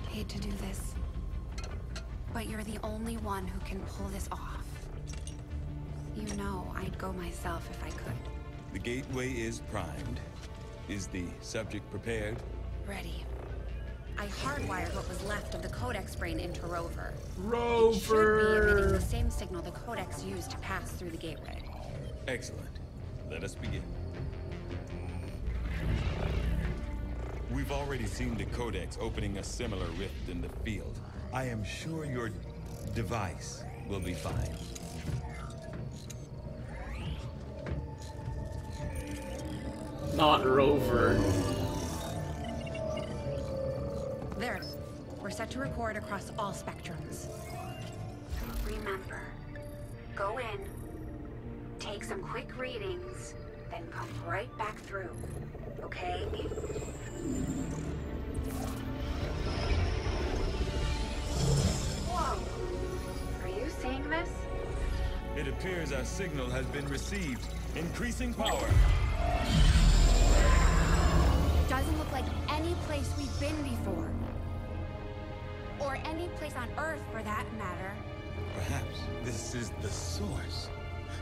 [SPEAKER 7] Hate to do this, but you're the only one who can pull this off. You know I'd go myself if I could.
[SPEAKER 8] The gateway is primed. Is the subject prepared?
[SPEAKER 7] Ready. I hardwired what was left of the Codex brain into Rover.
[SPEAKER 1] Rover!
[SPEAKER 7] It should be emitting the same signal the Codex used to pass through the gateway.
[SPEAKER 8] Excellent. Let us begin. We've already seen the Codex opening a similar rift in the field. I am sure your device will be fine.
[SPEAKER 1] Not Rover.
[SPEAKER 7] There. We're set to record across all spectrums. Remember, go in, take some quick readings, then come right back through. Okay? Whoa. seeing this?
[SPEAKER 8] It appears our signal has been received. Increasing power.
[SPEAKER 7] Doesn't look like any place we've been before. Or any place on Earth, for that matter.
[SPEAKER 8] Perhaps this is the source.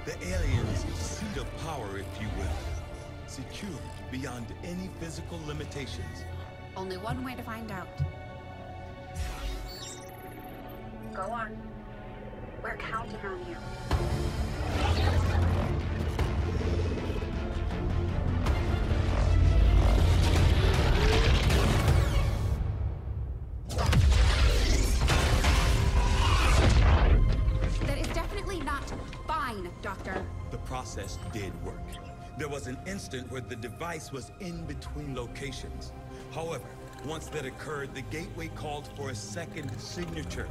[SPEAKER 8] The aliens' seat of power, if you will. Secure beyond any physical limitations.
[SPEAKER 7] Only one way to find out. Go on. We're counting on you. That is definitely not fine, Doctor.
[SPEAKER 8] The process did work. There was an instant where the device was in between locations. However, once that occurred, the gateway called for a second signature,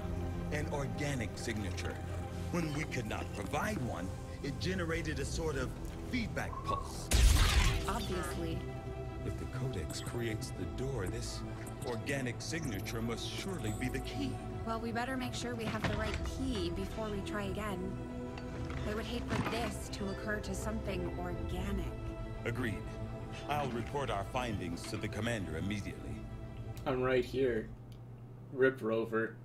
[SPEAKER 8] an organic signature. When we could not provide one, it generated a sort of feedback pulse.
[SPEAKER 7] Obviously.
[SPEAKER 8] If the Codex creates the door, this organic signature must surely be the key.
[SPEAKER 7] Well, we better make sure we have the right key before we try again. I would hate for this to occur to something organic.
[SPEAKER 8] Agreed. I'll report our findings to the commander immediately.
[SPEAKER 1] I'm right here. Rip Rover.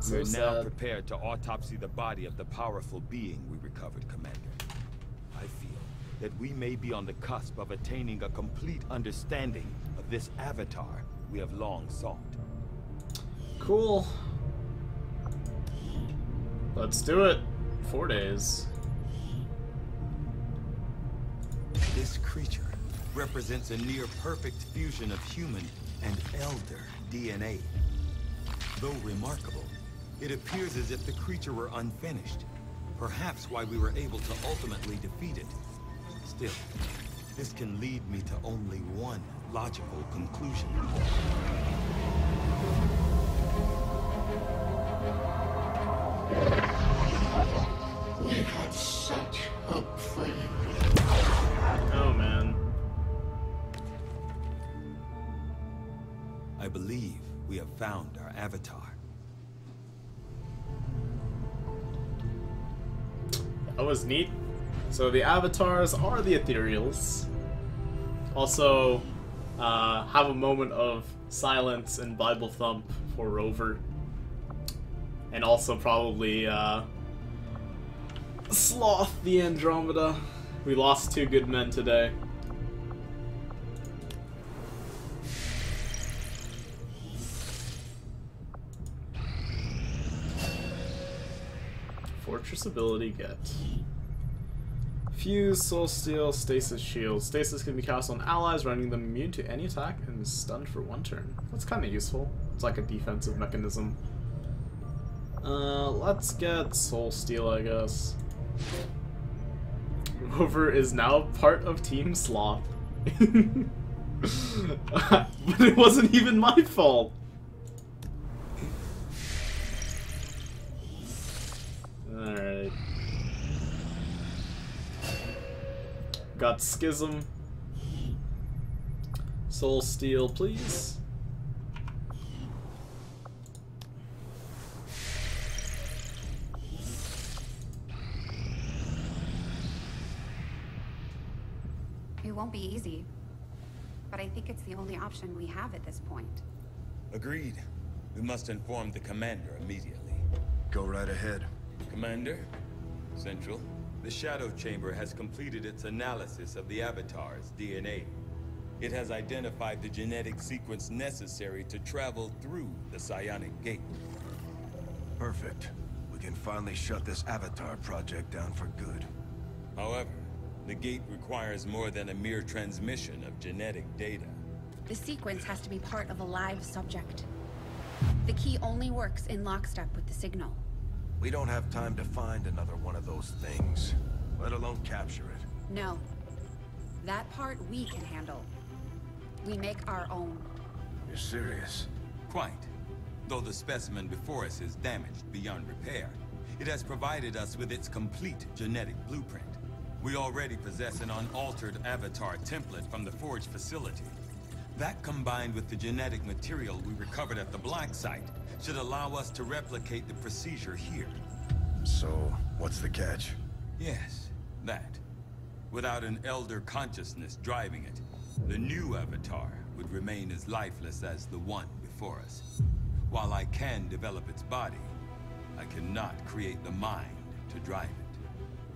[SPEAKER 1] So
[SPEAKER 8] We're now
[SPEAKER 1] sad.
[SPEAKER 8] prepared to autopsy the body of the powerful being we recovered, Commander. I feel that we may be on the cusp of attaining a complete understanding of this avatar we have long sought.
[SPEAKER 1] Cool. Let's do it. 4 days.
[SPEAKER 8] This creature represents a near-perfect fusion of human and elder DNA. Though remarkable, it appears as if the creature were unfinished. Perhaps why we were able to ultimately defeat it. Still, this can lead me to only one logical conclusion.
[SPEAKER 9] We had such hope for you.
[SPEAKER 1] Oh man.
[SPEAKER 8] I believe we have found our avatar.
[SPEAKER 1] That was neat. So the avatars are the ethereals. Also, have a moment of silence and Bible thump for Rover. And also probably Sloth the Andromeda. We lost 2 good men today. Fortress ability get. Fuse, Soul Steel, Stasis Shield. Stasis can be cast on allies, rendering them immune to any attack and is stunned for 1 turn. That's kind of useful. It's like a defensive mechanism. Let's get Soul Steel, I guess. Rover is now part of Team Sloth. But it wasn't even my fault. Alright. Got Schism. Soul Steel, please.
[SPEAKER 7] It won't be easy, but I think it's the only option we have at this point.
[SPEAKER 8] Agreed. We must inform the commander immediately.
[SPEAKER 5] Go right ahead.
[SPEAKER 8] Commander, Central, the Shadow Chamber has completed its analysis of the Avatar's DNA. It has identified the genetic sequence necessary to travel through the Psionic Gate.
[SPEAKER 5] Perfect. We can finally shut this Avatar project down for good.
[SPEAKER 8] However, the gate requires more than a mere transmission of genetic data.
[SPEAKER 7] The sequence has to be part of a live subject. The key only works in lockstep with the signal.
[SPEAKER 5] We don't have time to find another one of those things, let alone capture it.
[SPEAKER 7] No. That part we can handle. We make our own.
[SPEAKER 5] You're serious?
[SPEAKER 8] Quite. Though the specimen before us is damaged beyond repair, it has provided us with its complete genetic blueprint. We already possess an unaltered avatar template from the Forge facility. That, combined with the genetic material we recovered at the Black Site, should allow us to replicate the procedure here.
[SPEAKER 5] So, what's the catch?
[SPEAKER 8] Yes, that. Without an elder consciousness driving it, the new avatar would remain as lifeless as the one before us. While I can develop its body, I cannot create the mind to drive it.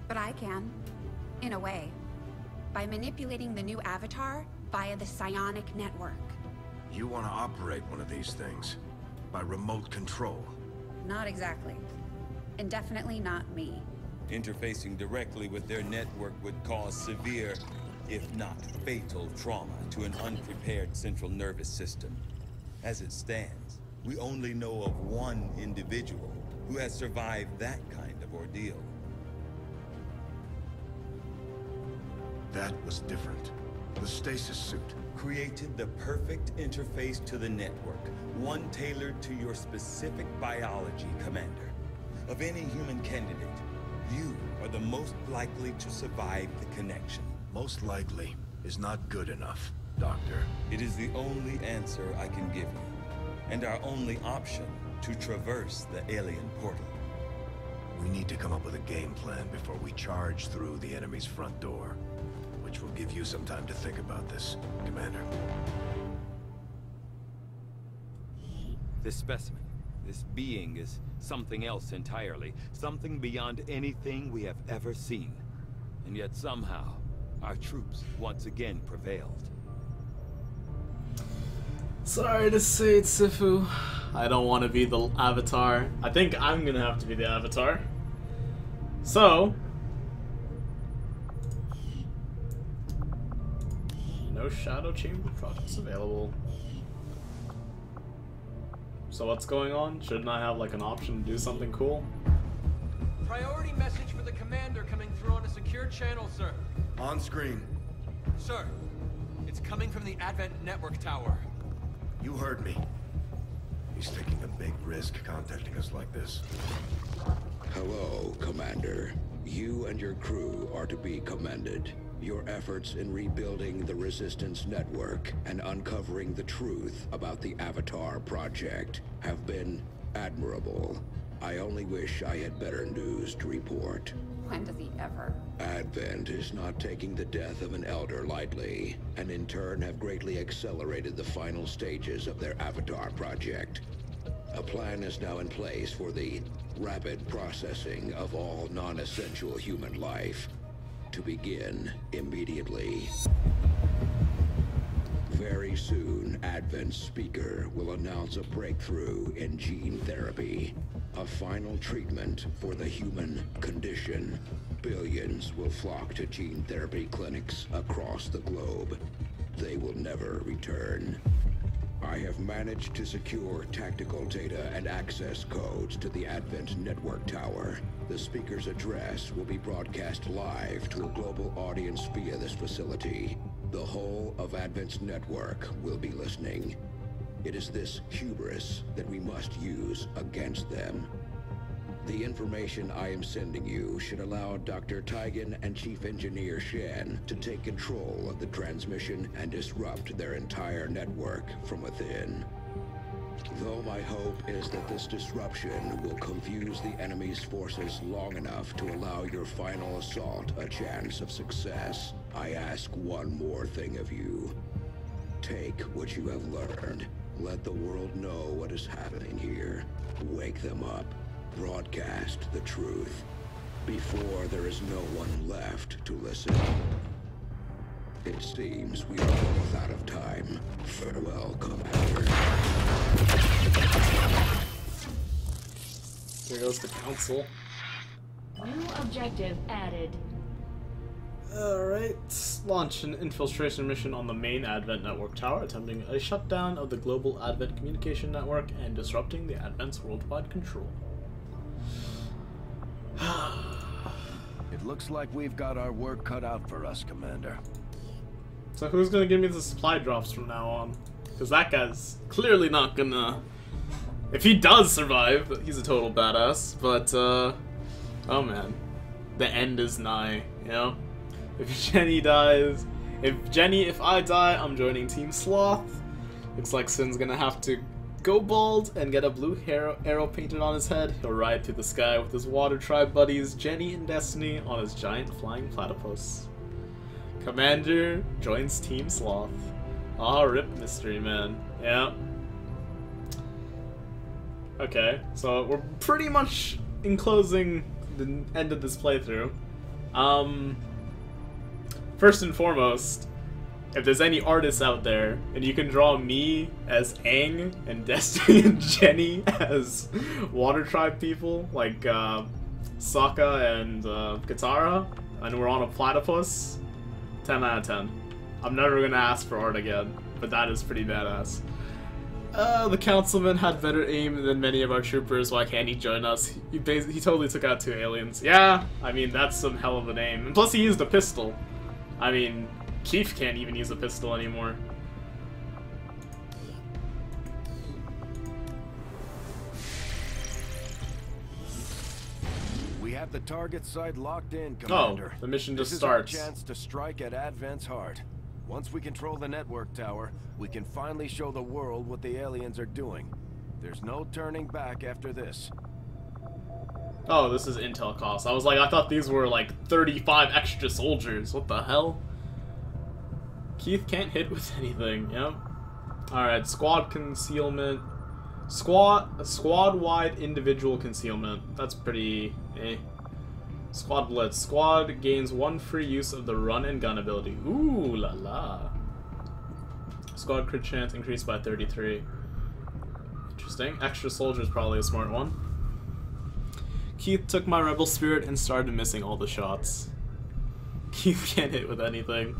[SPEAKER 7] But I can. In a way. By manipulating the new avatar via the psionic network.
[SPEAKER 5] You want to operate one of these things? By remote control?
[SPEAKER 7] Not exactly. And definitely not me.
[SPEAKER 8] Interfacing directly with their network would cause severe, if not fatal, trauma to an unprepared central nervous system. As it stands, we only know of one individual who has survived that kind of ordeal.
[SPEAKER 5] That was different. The stasis suit.
[SPEAKER 8] Created the perfect interface to the network, one tailored to your specific biology, Commander. Of any human candidate, you are the most likely to survive the connection.
[SPEAKER 5] Most likely is not good enough, Doctor.
[SPEAKER 8] It is the only answer I can give you, and our only option to traverse the alien portal.
[SPEAKER 5] We need to come up with a game plan before we charge through the enemy's front door. Which will give you some time to think about this, Commander.
[SPEAKER 8] This specimen, this being is something else entirely. Something beyond anything we have ever seen. And yet somehow, our troops once again prevailed.
[SPEAKER 1] Sorry to say it, Sinful. I don't want to be the Avatar. I think I'm gonna have to be the Avatar. So... no Shadow Chamber projects available. So what's going on? Shouldn't I have like an option to do something cool?
[SPEAKER 4] Priority message for the commander coming through on a secure channel, sir.
[SPEAKER 5] On screen.
[SPEAKER 4] Sir, it's coming from the Advent Network Tower.
[SPEAKER 5] You heard me. He's taking a big risk contacting us like this.
[SPEAKER 10] Hello, Commander. You and your crew are to be commended. Your efforts in rebuilding the Resistance network and uncovering the truth about the Avatar project have been admirable. I only wish I had better news to report.
[SPEAKER 7] When does he ever?
[SPEAKER 10] Advent is not taking the death of an elder lightly, and in turn have greatly accelerated the final stages of their Avatar project. A plan is now in place for the rapid processing of all non-essential human life. To begin immediately. Very soon, Advent's speaker will announce a breakthrough in gene therapy. A final treatment for the human condition. Billions will flock to gene therapy clinics across the globe. They will never return. I have managed to secure tactical data and access codes to the Advent Network Tower. The speaker's address will be broadcast live to a global audience via this facility. The whole of Advent's network will be listening. It is this hubris that we must use against them. The information I am sending you should allow Dr. Tygan and Chief Engineer Shen to take control of the transmission and disrupt their entire network from within. Though my hope is that this disruption will confuse the enemy's forces long enough to allow your final assault a chance of success, I ask one more thing of you. Take what you have learned. Let the world know what is happening here. Wake them up. Broadcast the truth. Before there is no one left to listen. It seems we are both out of time. Farewell, Commander.
[SPEAKER 1] Here goes the council.
[SPEAKER 6] New objective added.
[SPEAKER 1] Alright, launch an infiltration mission on the main Advent Network Tower, attempting a shutdown of the global Advent communication network and disrupting the Advent's worldwide control.
[SPEAKER 5] It looks like we've got our work cut out for us, Commander.
[SPEAKER 1] So who's gonna give me the supply drops from now on? Because that guy's clearly not gonna... If he does survive, he's a total badass, but, oh man. The end is nigh, you know? If Jenny dies, If I die, I'm joining Team Sloth. Looks like Sin's gonna have to go bald and get a blue arrow painted on his head. He'll ride through the sky with his water tribe buddies, Jenny and Destiny, on his giant flying platypus. Commander joins Team Sloth. Ah, rip Mystery Man. Yeah. Okay, so we're pretty much enclosing the end of this playthrough. First and foremost, if there's any artists out there, and you can draw me as Aang and Destiny and Jenny as Water Tribe people, like Sokka and Katara, and we're on a platypus, 10 out of 10. I'm never gonna ask for art again, but that is pretty badass. The councilman had better aim than many of our troopers, why can't he join us? He totally took out 2 aliens. Yeah, I mean, that's some hell of an aim. And plus he used a pistol. I mean, Keith can't even use a pistol anymore.
[SPEAKER 3] We have the target site locked in, Commander.
[SPEAKER 1] Oh, the mission just
[SPEAKER 3] this
[SPEAKER 1] starts.
[SPEAKER 3] Is our chance to strike at Advent's heart. Once we control the network tower, we can finally show the world what the aliens are doing. There's no turning back after this.
[SPEAKER 1] Oh, this is intel costs. I was like, I thought these were like 35 extra soldiers. What the hell? Keith can't hit with anything. Yep. Alright, squad concealment. Squad-wide individual concealment. That's pretty eh. Squad blitz. Squad gains 1 free use of the run and gun ability. Ooh la la. Squad crit chance increased by 33. Interesting. Extra soldier is probably a smart one. Keith took my rebel spirit and started missing all the shots. Keith can't hit with anything.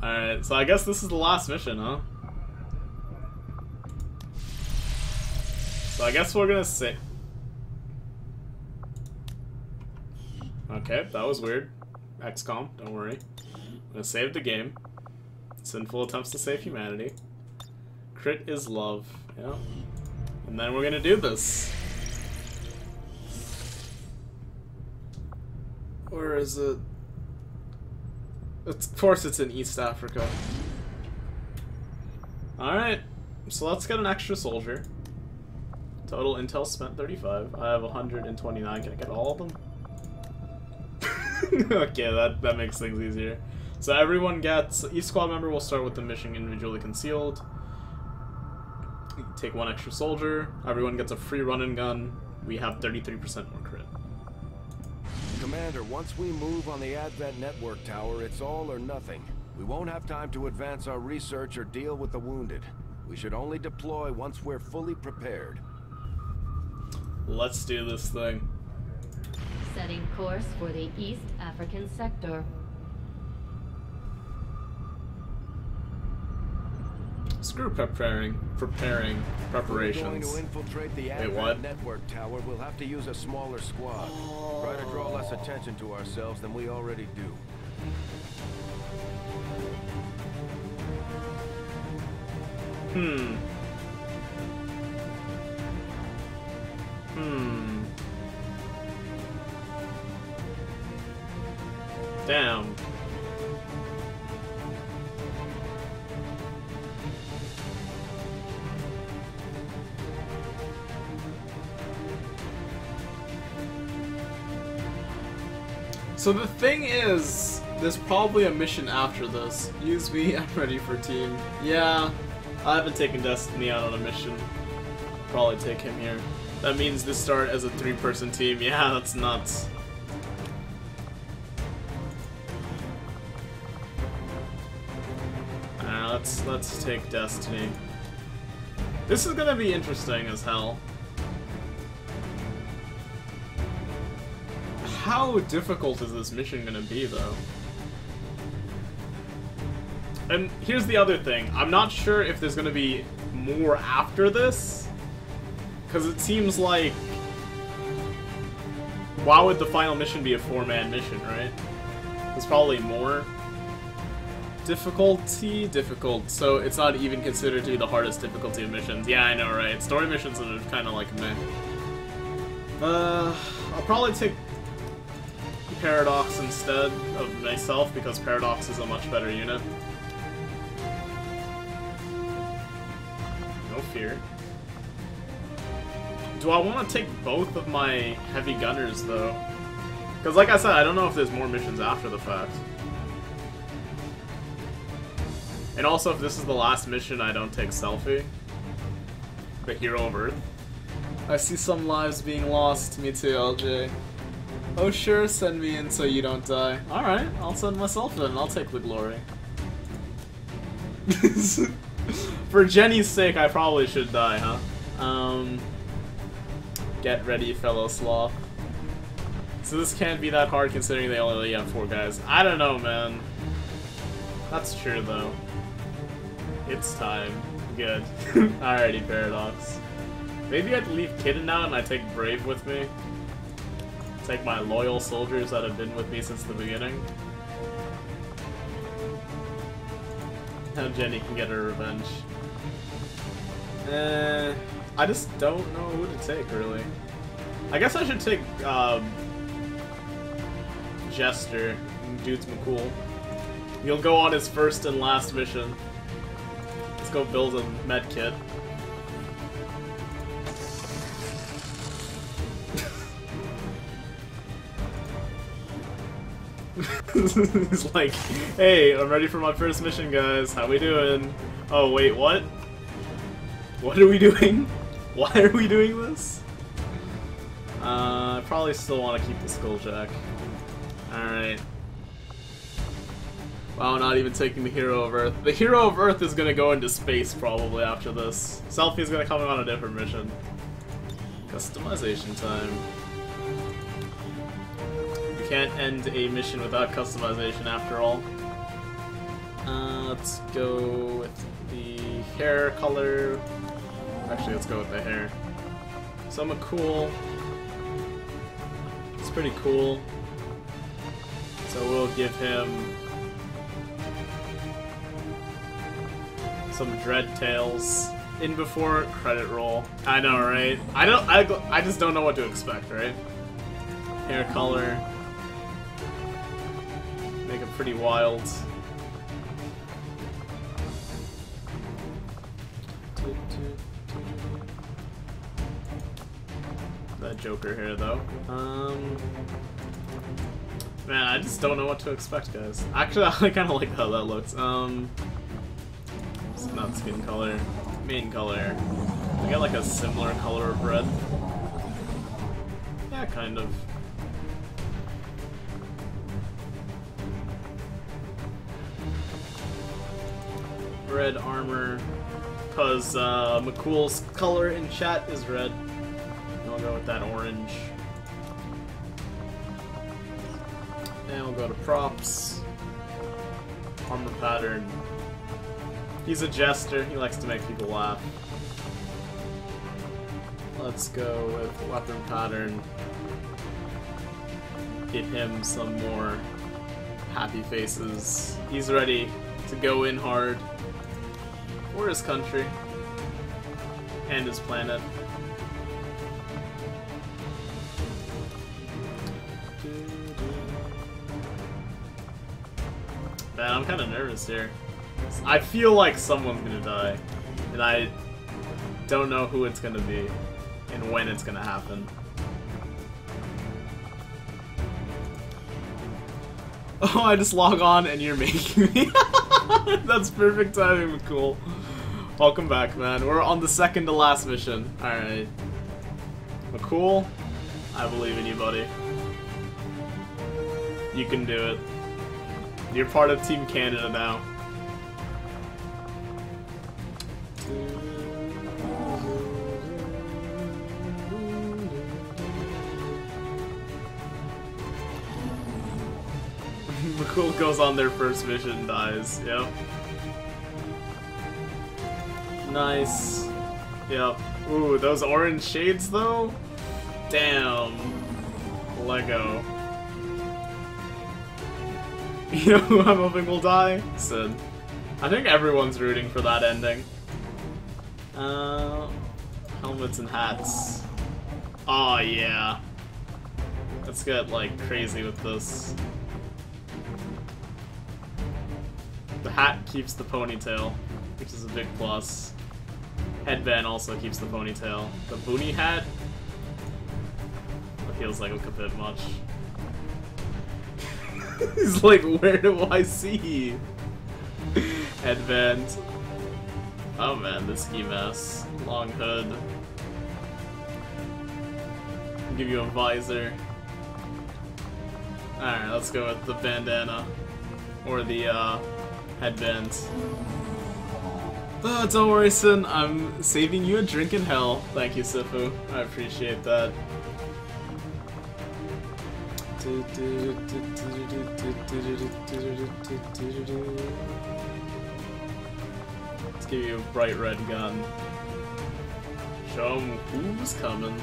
[SPEAKER 1] Alright, so I guess this is the last mission, huh? So I guess we're gonna say... Okay, that was weird. XCOM, don't worry. I'm gonna save the game. Sinful attempts to save humanity. Crit is love, yeah. And then we're gonna do this. Where is it? Of course it's in East Africa. Alright, so let's get an extra soldier. Total intel spent 35. I have 129. Can I get all of them? Okay, that makes things easier. So everyone gets... Each squad member will start with the mission individually concealed. You can take 1 extra soldier. Everyone gets a free run and gun. We have 33% more crit.
[SPEAKER 3] Commander, once we move on the Advent network tower, it's all or nothing. We won't have time to advance our research or deal with the wounded. We should only deploy once we're fully prepared.
[SPEAKER 1] Let's do this thing.
[SPEAKER 6] Setting course for the East African sector.
[SPEAKER 1] Screw preparations.
[SPEAKER 3] If we're going to infiltrate the Advent
[SPEAKER 1] what?
[SPEAKER 3] network tower, we'll have to use a smaller squad. Try to draw less attention to ourselves than we already do.
[SPEAKER 1] Damn. So the thing is, there's probably a mission after this. Use me, I'm ready for team. Yeah, I haven't taken Destiny out on a mission. Probably take him here. That means this start as a 3-person team. Yeah, that's nuts. Let's take Destiny. This is gonna be interesting as hell. How difficult is this mission gonna be, though? And here's the other thing. I'm not sure if there's gonna be more after this, because it seems like... Why would the final mission be a 4-man mission, right? There's probably more. Difficult, so it's not even considered to be the hardest difficulty of missions. Yeah, I know, right? Story missions are kind of like meh. I'll probably take... Paradox instead of myself because Paradox is a much better unit. No fear. Do I want to take both of my heavy gunners though? Because like I said, I don't know if there's more missions after the fact. And also if this is the last mission, I don't take Selfie. The hero of Earth. I see some lives being lost. Me too, LJ. Oh sure, send me in so you don't die. Alright, I'll send myself in. I'll take the glory. For Jenny's sake, I probably should die, huh? Get ready, fellow sloth. So this can't be that hard considering they only have 4 guys. I don't know, man. That's true, though. It's time. Good. Alrighty, Paradox. Maybe I'd leave Kitten out and I take Brave with me. Take my loyal soldiers that have been with me since the beginning. Now Jenny can get her revenge. I just don't know who to take, really. I guess I should take, Jester. Dude's McCool. He'll go on his first and last mission. Let's go build a med kit. He's like, hey, I'm ready for my first mission, guys. How we doing? Oh, wait, what? What are we doing? Why are we doing this? I probably still want to keep the Skulljack. Alright. Wow, not even taking the Hero of Earth. The Hero of Earth is gonna go into space probably after this. Selfie's gonna come on a different mission. Customization time. You can't end a mission without customization after all. Let's go with the hair color. Actually, let's go with the hair. So McCool. It's pretty cool. So we'll give him some Dread Tails in before credit roll. I know, right? I just don't know what to expect, right? Hair color. Make it pretty wild. That Joker hair, though. Man, I just don't know what to expect, guys. Actually, I kind of like how that looks. It's not skin color, main color. We got like a similar color of red. Yeah, kind of. Red armor, cause McCool's color in chat is red. I'll go with that orange. And we'll go to props. Armor pattern. He's a jester, he likes to make people laugh. Let's go with weapon pattern. Get him some more happy faces. He's ready to go in hard for his country and his planet. Man, I'm kind of nervous here. I feel like someone's gonna die, and I don't know who it's gonna be and when it's gonna happen. Oh, I just log on and you're making me. That's perfect timing, McCool. Welcome back, man. We're on the second to last mission. Alright. McCool, I believe in you, buddy. You can do it. You're part of Team Canada now. McCool goes on their first mission and dies. Yep. Nice. Yep. Ooh, those orange shades though? Damn. Lego. You know who I'm hoping will die? Sid. I think everyone's rooting for that ending. Helmets and hats. Oh yeah. Let's get, like, crazy with this. The hat keeps the ponytail, which is a big plus. Headband also keeps the ponytail. The boonie hat feels like a bit much. He's like, where do I see? Headband. Oh man, this ski mask. Long hood. I'll give you a visor. Alright, let's go with the bandana. Or the headband. Oh, don't worry, Sin. I'm saving you a drink in hell. Thank you, Sifu. I appreciate that. Let's give you a bright red gun. Show 'em who's coming.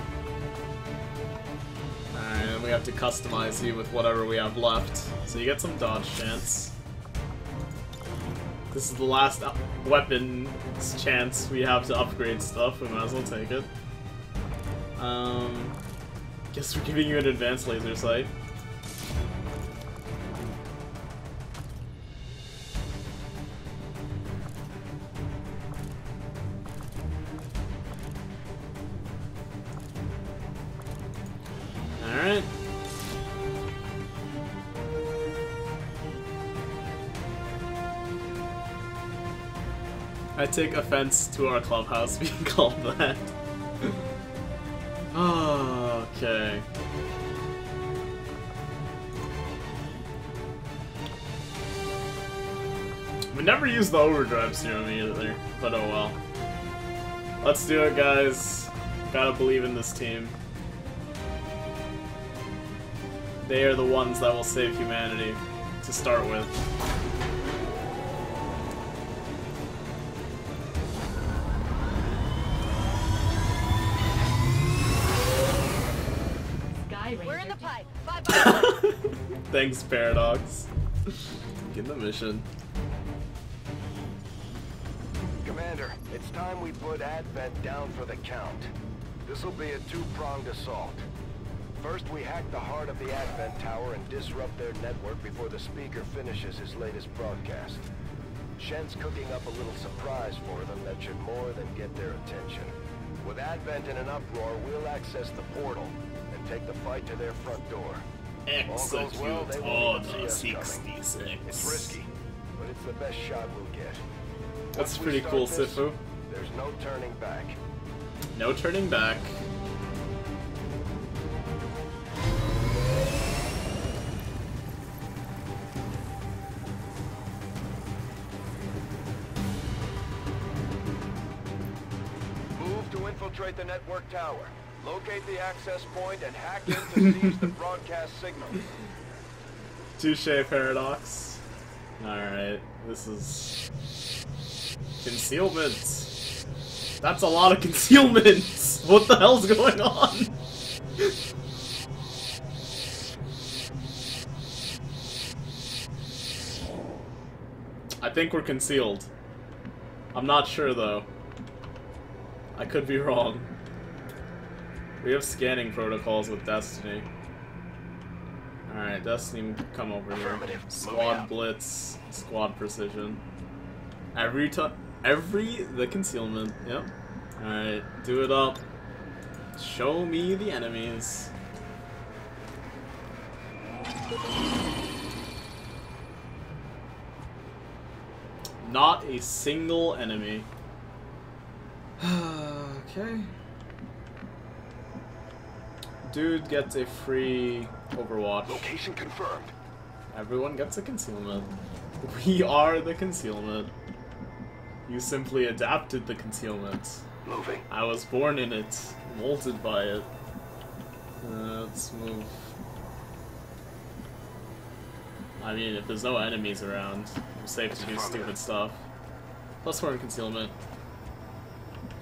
[SPEAKER 1] Alright, and we have to customize you with whatever we have left. So you get some dodge chance. This is the last weapons chance we have to upgrade stuff. We might as well take it. Guess we're giving you an advanced laser sight. Alright. I take offense to our clubhouse being called that. Oh, okay. We never use the overdrive serum either, but oh well. Let's do it, guys. Gotta believe in this team. They are the ones that will save humanity to start with.
[SPEAKER 2] We're in the pipe. Bye-bye.
[SPEAKER 1] Thanks, Paradox. Get the mission.
[SPEAKER 3] Commander, it's time we put Advent down for the count. This'll be a two-pronged assault. First, we hack the heart of the Advent Tower and disrupt their network before the speaker finishes his latest broadcast. Shen's cooking up a little surprise for them that should more than get their attention. With Advent in an uproar, we'll access the portal and take the fight to their front door.
[SPEAKER 1] Execute Order 66.
[SPEAKER 3] It's risky, but it's the best shot we'll get.
[SPEAKER 1] That's
[SPEAKER 3] Once we
[SPEAKER 1] pretty
[SPEAKER 3] start
[SPEAKER 1] cool,
[SPEAKER 3] this,
[SPEAKER 1] Sifu.
[SPEAKER 3] There's no turning back.
[SPEAKER 1] No turning back.
[SPEAKER 3] Move to infiltrate the network tower. Locate the access point and hack in to seize the broadcast signal.
[SPEAKER 1] Touché, Paradox. Alright, this is... concealment. That's a lot of concealment! What the hell's going on? I think we're concealed. I'm not sure though. I could be wrong. We have scanning protocols with Destiny. Alright, Destiny, come over here. Squad Blitz, Squad Precision. The concealment, yep. Alright, do it up. Show me the enemies. Not a single enemy. Okay. Dude gets a free Overwatch.
[SPEAKER 3] Location confirmed.
[SPEAKER 1] Everyone gets a concealment. We are the concealment. You simply adapted the concealment.
[SPEAKER 3] Moving.
[SPEAKER 1] I was born in it, molded by it. Let's move. I mean, if there's no enemies around, I'm safe to do stupid stuff. Plus we're in concealment.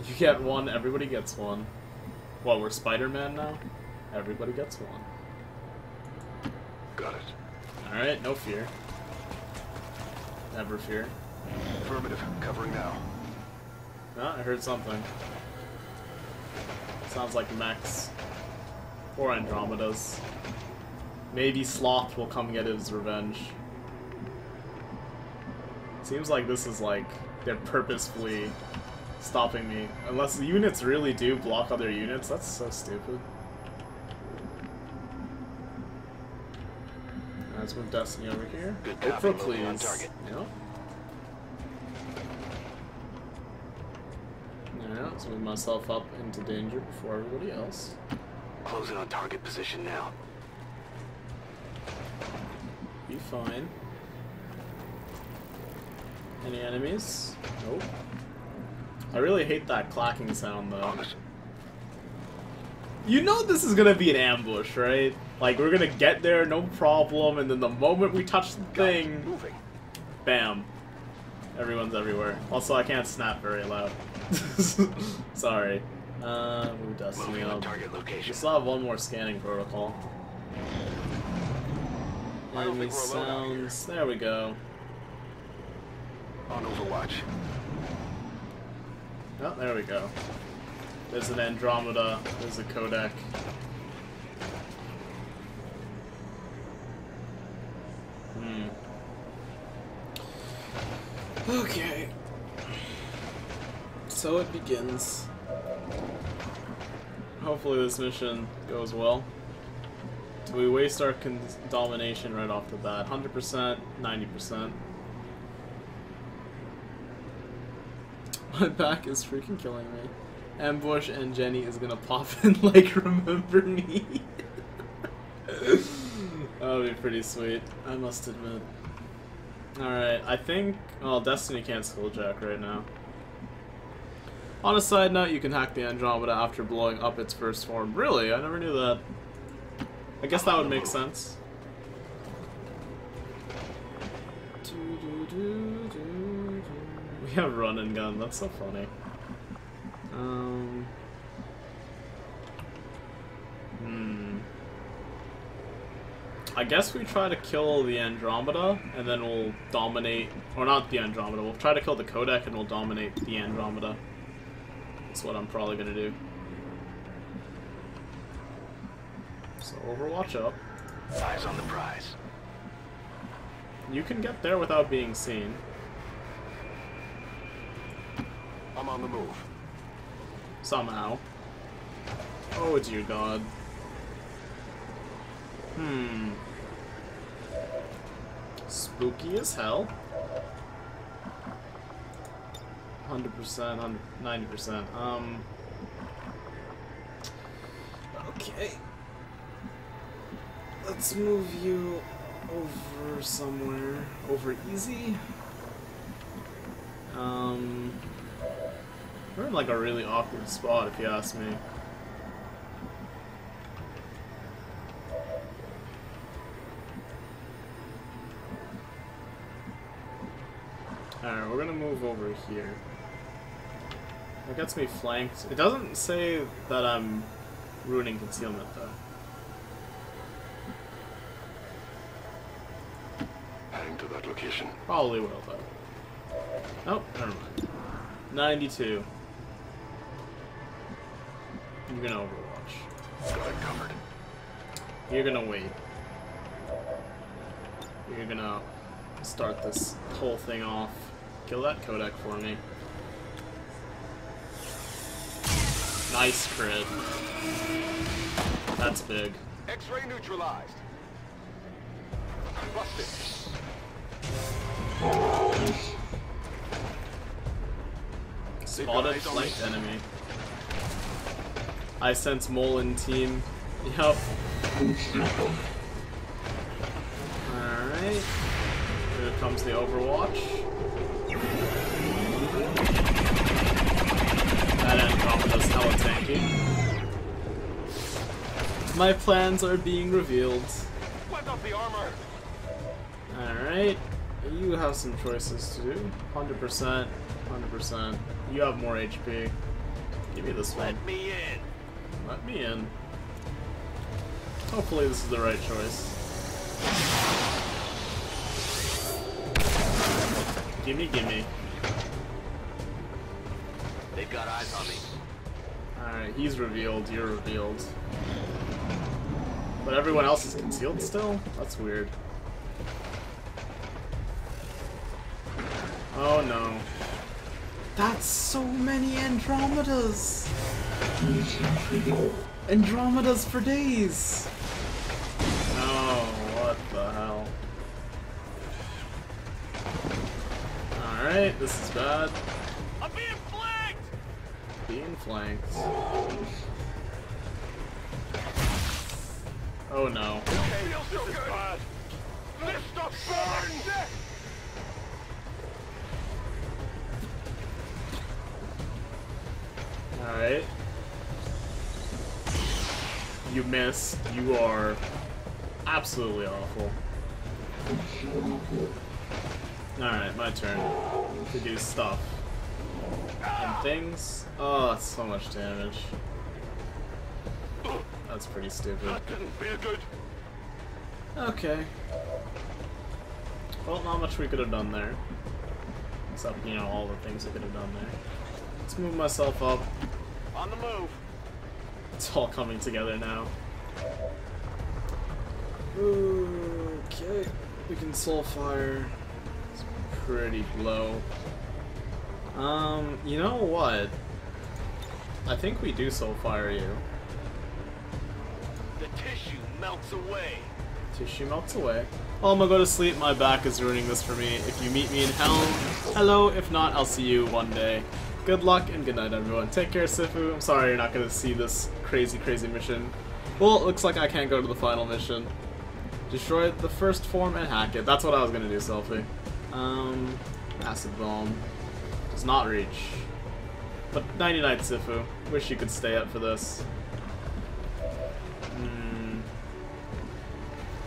[SPEAKER 1] You get one, everybody gets one. What, we're Spider-Man now? Everybody gets one.
[SPEAKER 3] Got it.
[SPEAKER 1] Alright, no fear. Never fear.
[SPEAKER 3] Affirmative. Covering now.
[SPEAKER 1] Ah, I heard something. Sounds like mechs. Or Andromedas. Maybe Sloth will come get his revenge. Seems like this is like they're purposefully stopping me. Unless the units really do block other units, that's so stupid. Let's move Destiny over here. Oprah, please. Yep. Yeah, let's move myself up into danger before everybody else.
[SPEAKER 5] Closing on target position now.
[SPEAKER 1] Be fine. Any enemies? Nope. I really hate that clacking sound though. You know this is gonna be an ambush, right? Like, we're gonna get there, no problem, and then the moment we touch the thing, bam. Everyone's everywhere. Also, I can't snap very loud. Sorry. Move Destiny up. We still have one more scanning protocol. Enemy sounds. There we go.
[SPEAKER 5] On Overwatch.
[SPEAKER 1] Oh, there we go. There's an Andromeda. There's a codec. Okay. So it begins. Hopefully this mission goes well. Do we waste our domination right off the bat? 100%, 90%. My back is freaking killing me. Ambush and Jenny is gonna pop in like, remember me? That would be pretty sweet, I must admit. Alright, I think... well, Destiny can't skulljack right now. On a side note, you can hack the Andromeda after blowing up its first form. Really? I never knew that. I guess that would make sense. We have run and gun, that's so funny. I guess we try to kill the Andromeda, and then we'll dominate... or not the Andromeda, we'll try to kill the codec and we'll dominate the Andromeda. That's what I'm probably gonna do. So Overwatch up.
[SPEAKER 5] Eyes on the prize.
[SPEAKER 1] You can get there without being seen.
[SPEAKER 5] I'm on the move.
[SPEAKER 1] Somehow. Oh dear God. Spooky as hell. 100%, 90%. Okay. Let's move you over somewhere. Over easy. We're in like a really awkward spot if you ask me. Alright, we're gonna move over here. That gets me flanked. It doesn't say that I'm ruining concealment though.
[SPEAKER 5] Heading to that location.
[SPEAKER 1] Probably will though. Oh, never mind. 92. You're gonna Overwatch.
[SPEAKER 5] Got it covered.
[SPEAKER 1] You're gonna wait. You're gonna start this whole thing off. Kill that codec for me. Nice crit. That's big.
[SPEAKER 3] X-ray neutralized. Busted.
[SPEAKER 1] Spotted flanked enemy. I sense mole in team. Yup. Alright. Here comes the Overwatch. That Andromeda's hella tanky. My plans are being revealed.
[SPEAKER 3] Wipe up the armor.
[SPEAKER 1] Alright. You have some choices to do. 100%. 100%. You have more HP. Give me this one.
[SPEAKER 3] Let me in.
[SPEAKER 1] Let me in. Hopefully this is the right choice. Gimme, gimme.
[SPEAKER 3] They've got eyes on me.
[SPEAKER 1] Alright, he's revealed, you're revealed. But everyone else is concealed still? That's weird. Oh no. That's so many Andromedas! Andromedas for days! Oh, what the hell. Alright, this is bad.
[SPEAKER 3] I'm being flanked!
[SPEAKER 1] Being flanked. Oh no.
[SPEAKER 3] Okay, this is bad. This stuff burns!
[SPEAKER 1] Alright. You missed. You are absolutely awful. Alright, my turn to do stuff. And things. Oh, that's so much damage. That's pretty stupid.
[SPEAKER 3] That didn't feel good.
[SPEAKER 1] Okay. Well, not much we could have done there. Except, you know, all the things we could have done there. Let's move myself up.
[SPEAKER 3] On the move.
[SPEAKER 1] It's all coming together now. Okay. We can soul fire. It's pretty low. You know what? I think we do soul fire you.
[SPEAKER 3] The tissue melts away.
[SPEAKER 1] Tissue melts away. Oh, I'm gonna go to sleep. My back is ruining this for me. If you meet me in hell, hello. If not, I'll see you one day. Good luck and good night, everyone. Take care, Sifu. I'm sorry you're not gonna see this crazy, crazy mission. Well, it looks like I can't go to the final mission. Destroy the first form and hack it. That's what I was gonna do, Selfie. Acid bomb. Does not reach. But 99 Sifu. Wish you could stay up for this.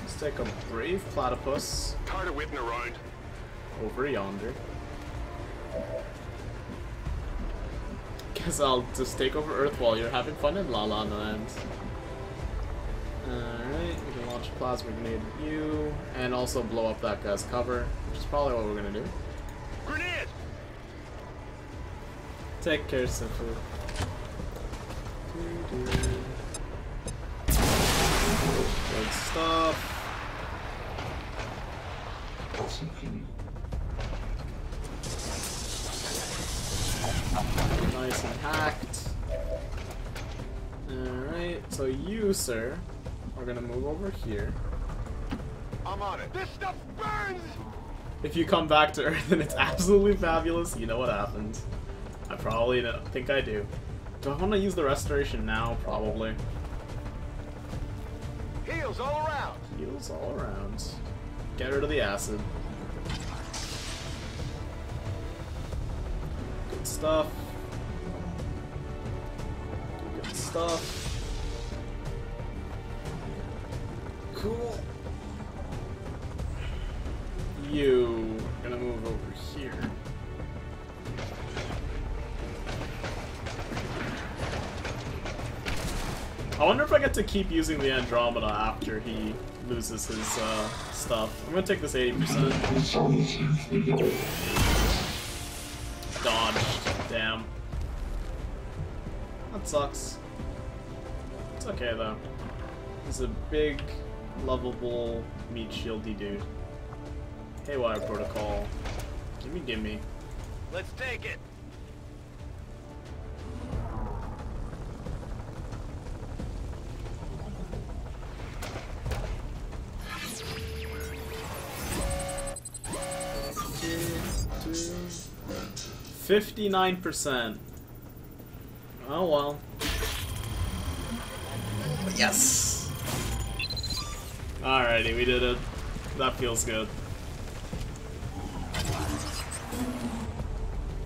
[SPEAKER 1] Let's take a brave platypus.
[SPEAKER 3] Tired of waiting around.
[SPEAKER 1] Over yonder. Guess I'll just take over Earth while you're having fun in La La Land. Alright, we can launch a plasma grenade at you, and also blow up that guy's cover, which is probably what we're gonna do.
[SPEAKER 3] Grenade!
[SPEAKER 1] Take care, Sinful. Good stuff. Nice and hacked. Alright, so you, sir, are gonna move over here.
[SPEAKER 3] I'm on it. This stuff burns!
[SPEAKER 1] If you come back to Earth and it's absolutely fabulous, you know what happens. I probably don't think I do. Do I want to use the restoration now? Probably.
[SPEAKER 3] Heals all around.
[SPEAKER 1] Heals all around. Get rid of the acid. Good stuff. Good stuff. Cool. You are gonna move over here. I wonder if I get to keep using the Andromeda after he loses his stuff. I'm gonna take this 80%. Dodged. Damn. That sucks. It's okay though. He's a big, lovable, meat shieldy dude. Haywire Protocol. Gimme, gimme.
[SPEAKER 3] Let's take it.
[SPEAKER 1] $59%. Oh well. Yes! Alrighty, we did it. That feels good.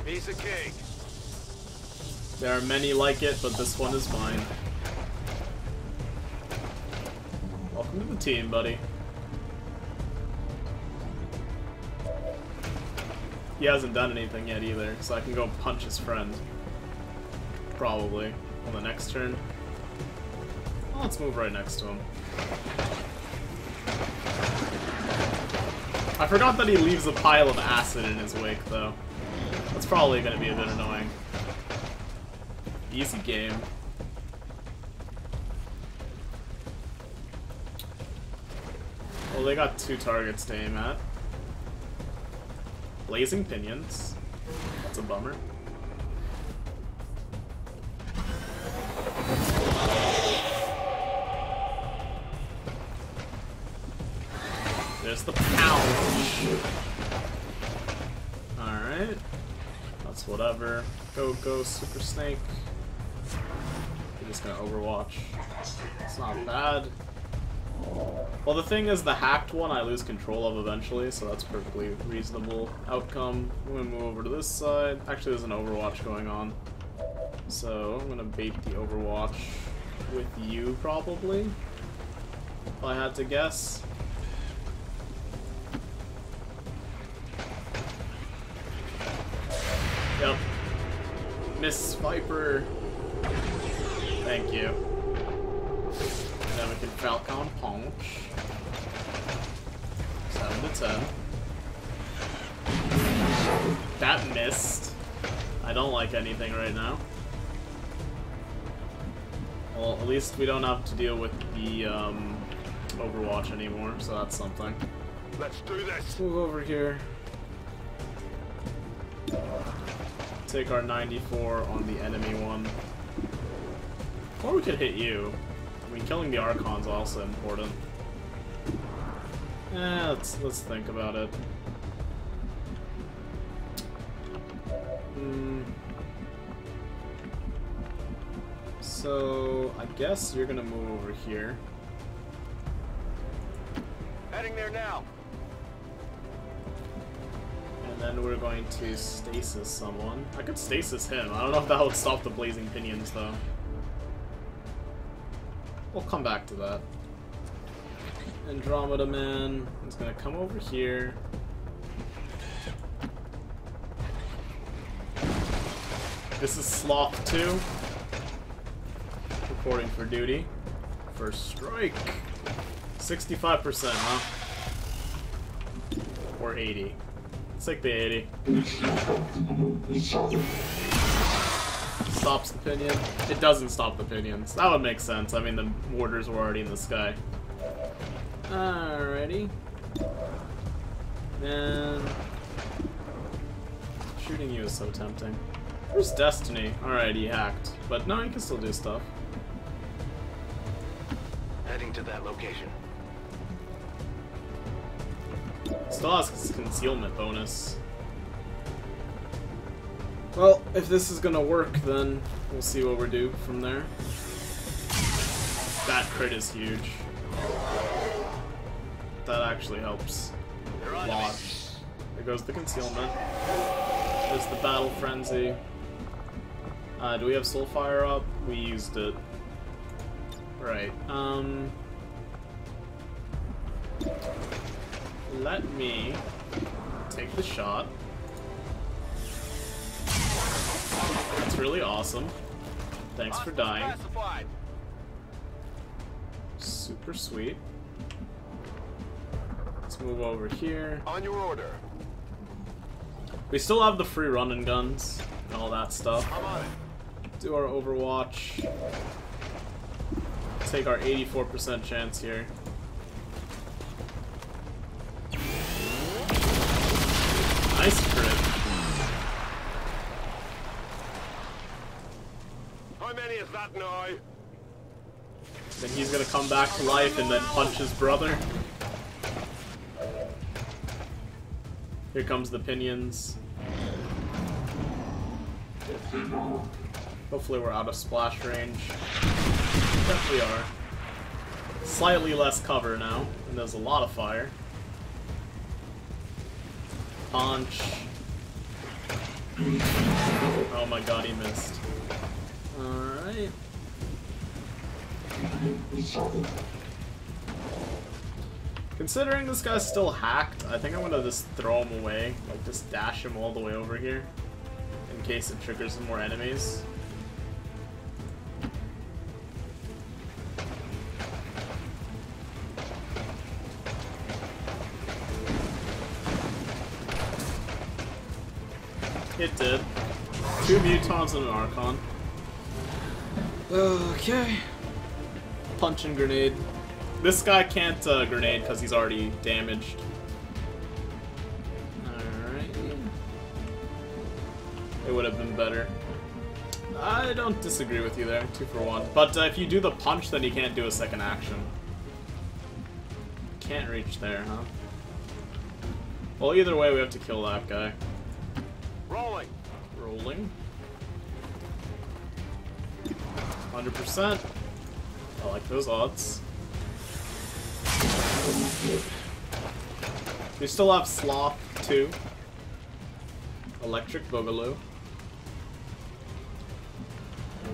[SPEAKER 3] Piece of cake.
[SPEAKER 1] There are many like it, but this one is mine. Welcome to the team, buddy. He hasn't done anything yet either, so I can go punch his friend. Probably. On the next turn. Well, let's move right next to him. I forgot that he leaves a pile of acid in his wake, though. That's probably going to be a bit annoying. Easy game. they got 2 targets to aim at. Blazing pinions. That's a bummer. There's the pound. Alright. That's whatever. Go, Super Snake. We're just gonna Overwatch. It's not bad. Well, the thing is, the hacked one I lose control of eventually, so that's perfectly reasonable outcome. I'm gonna move over to this side. Actually, there's an Overwatch going on. So, I'm gonna bait the Overwatch with you, probably. If I had to guess. Yep. Miss Viper. Thank you. Then we can Falcon Punch. 7 to 10. That missed. I don't like anything right now. Well, at least we don't have to deal with the Overwatch anymore, so that's something.
[SPEAKER 3] Let's do this.
[SPEAKER 1] Let's move over here. Take our 94 on the enemy one. Or we could hit you. I mean, killing the Archon's also important. Let's think about it. So I guess you're gonna move over here.
[SPEAKER 3] Heading there now.
[SPEAKER 1] And then we're going to stasis someone. I could stasis him. I don't know if that would stop the blazing pinions though. We'll come back to that. Andromeda Man is gonna come over here. This is Sloth 2. Reporting for duty. First strike. 65%, huh? Or 80. Let's take the 80. Stops the pinion. It doesn't stop the pinions. That would make sense. I mean, the mortars were already in the sky. Alrighty. And shooting you is so tempting. Where's Destiny? Alright, he hacked. But no, he can still do stuff.
[SPEAKER 3] Heading to that location.
[SPEAKER 1] Still has his concealment bonus. Well, if this is gonna work, then we'll see what we do from there. That crit is huge. That actually helps a lot. There goes the concealment. There's the battle frenzy. Do we have Soulfire up? We used it. Right. Let me take the shot. That's really awesome. Thanks for dying. Super sweet. Let's move over here.
[SPEAKER 3] On your order.
[SPEAKER 1] We still have the free run and guns and all that stuff.
[SPEAKER 3] I'm on it.
[SPEAKER 1] Do our Overwatch. Take our 84% chance here. Nice crit.
[SPEAKER 3] How many is that now?
[SPEAKER 1] Then he's gonna come back to life and then punch his brother. Here comes the pinions. Hopefully we're out of splash range. Yep, we are. Slightly less cover now, and there's a lot of fire. Punch. Oh my god, he missed. Alright. Considering this guy's still hacked, I think I'm gonna just throw him away. Like, just dash him all the way over here. In case it triggers some more enemies. It did. 2 mutons and an Archon. Okay. Punch and grenade. This guy can't grenade because he's already damaged. Alright. It would have been better. I don't disagree with you there, 2 for 1. But if you do the punch, then you can't do a second action. Can't reach there, huh? Well, either way, we have to kill that guy.
[SPEAKER 3] Rolling.
[SPEAKER 1] Rolling. 100%. I like those odds. We still have Sloth, too. Electric Boogaloo.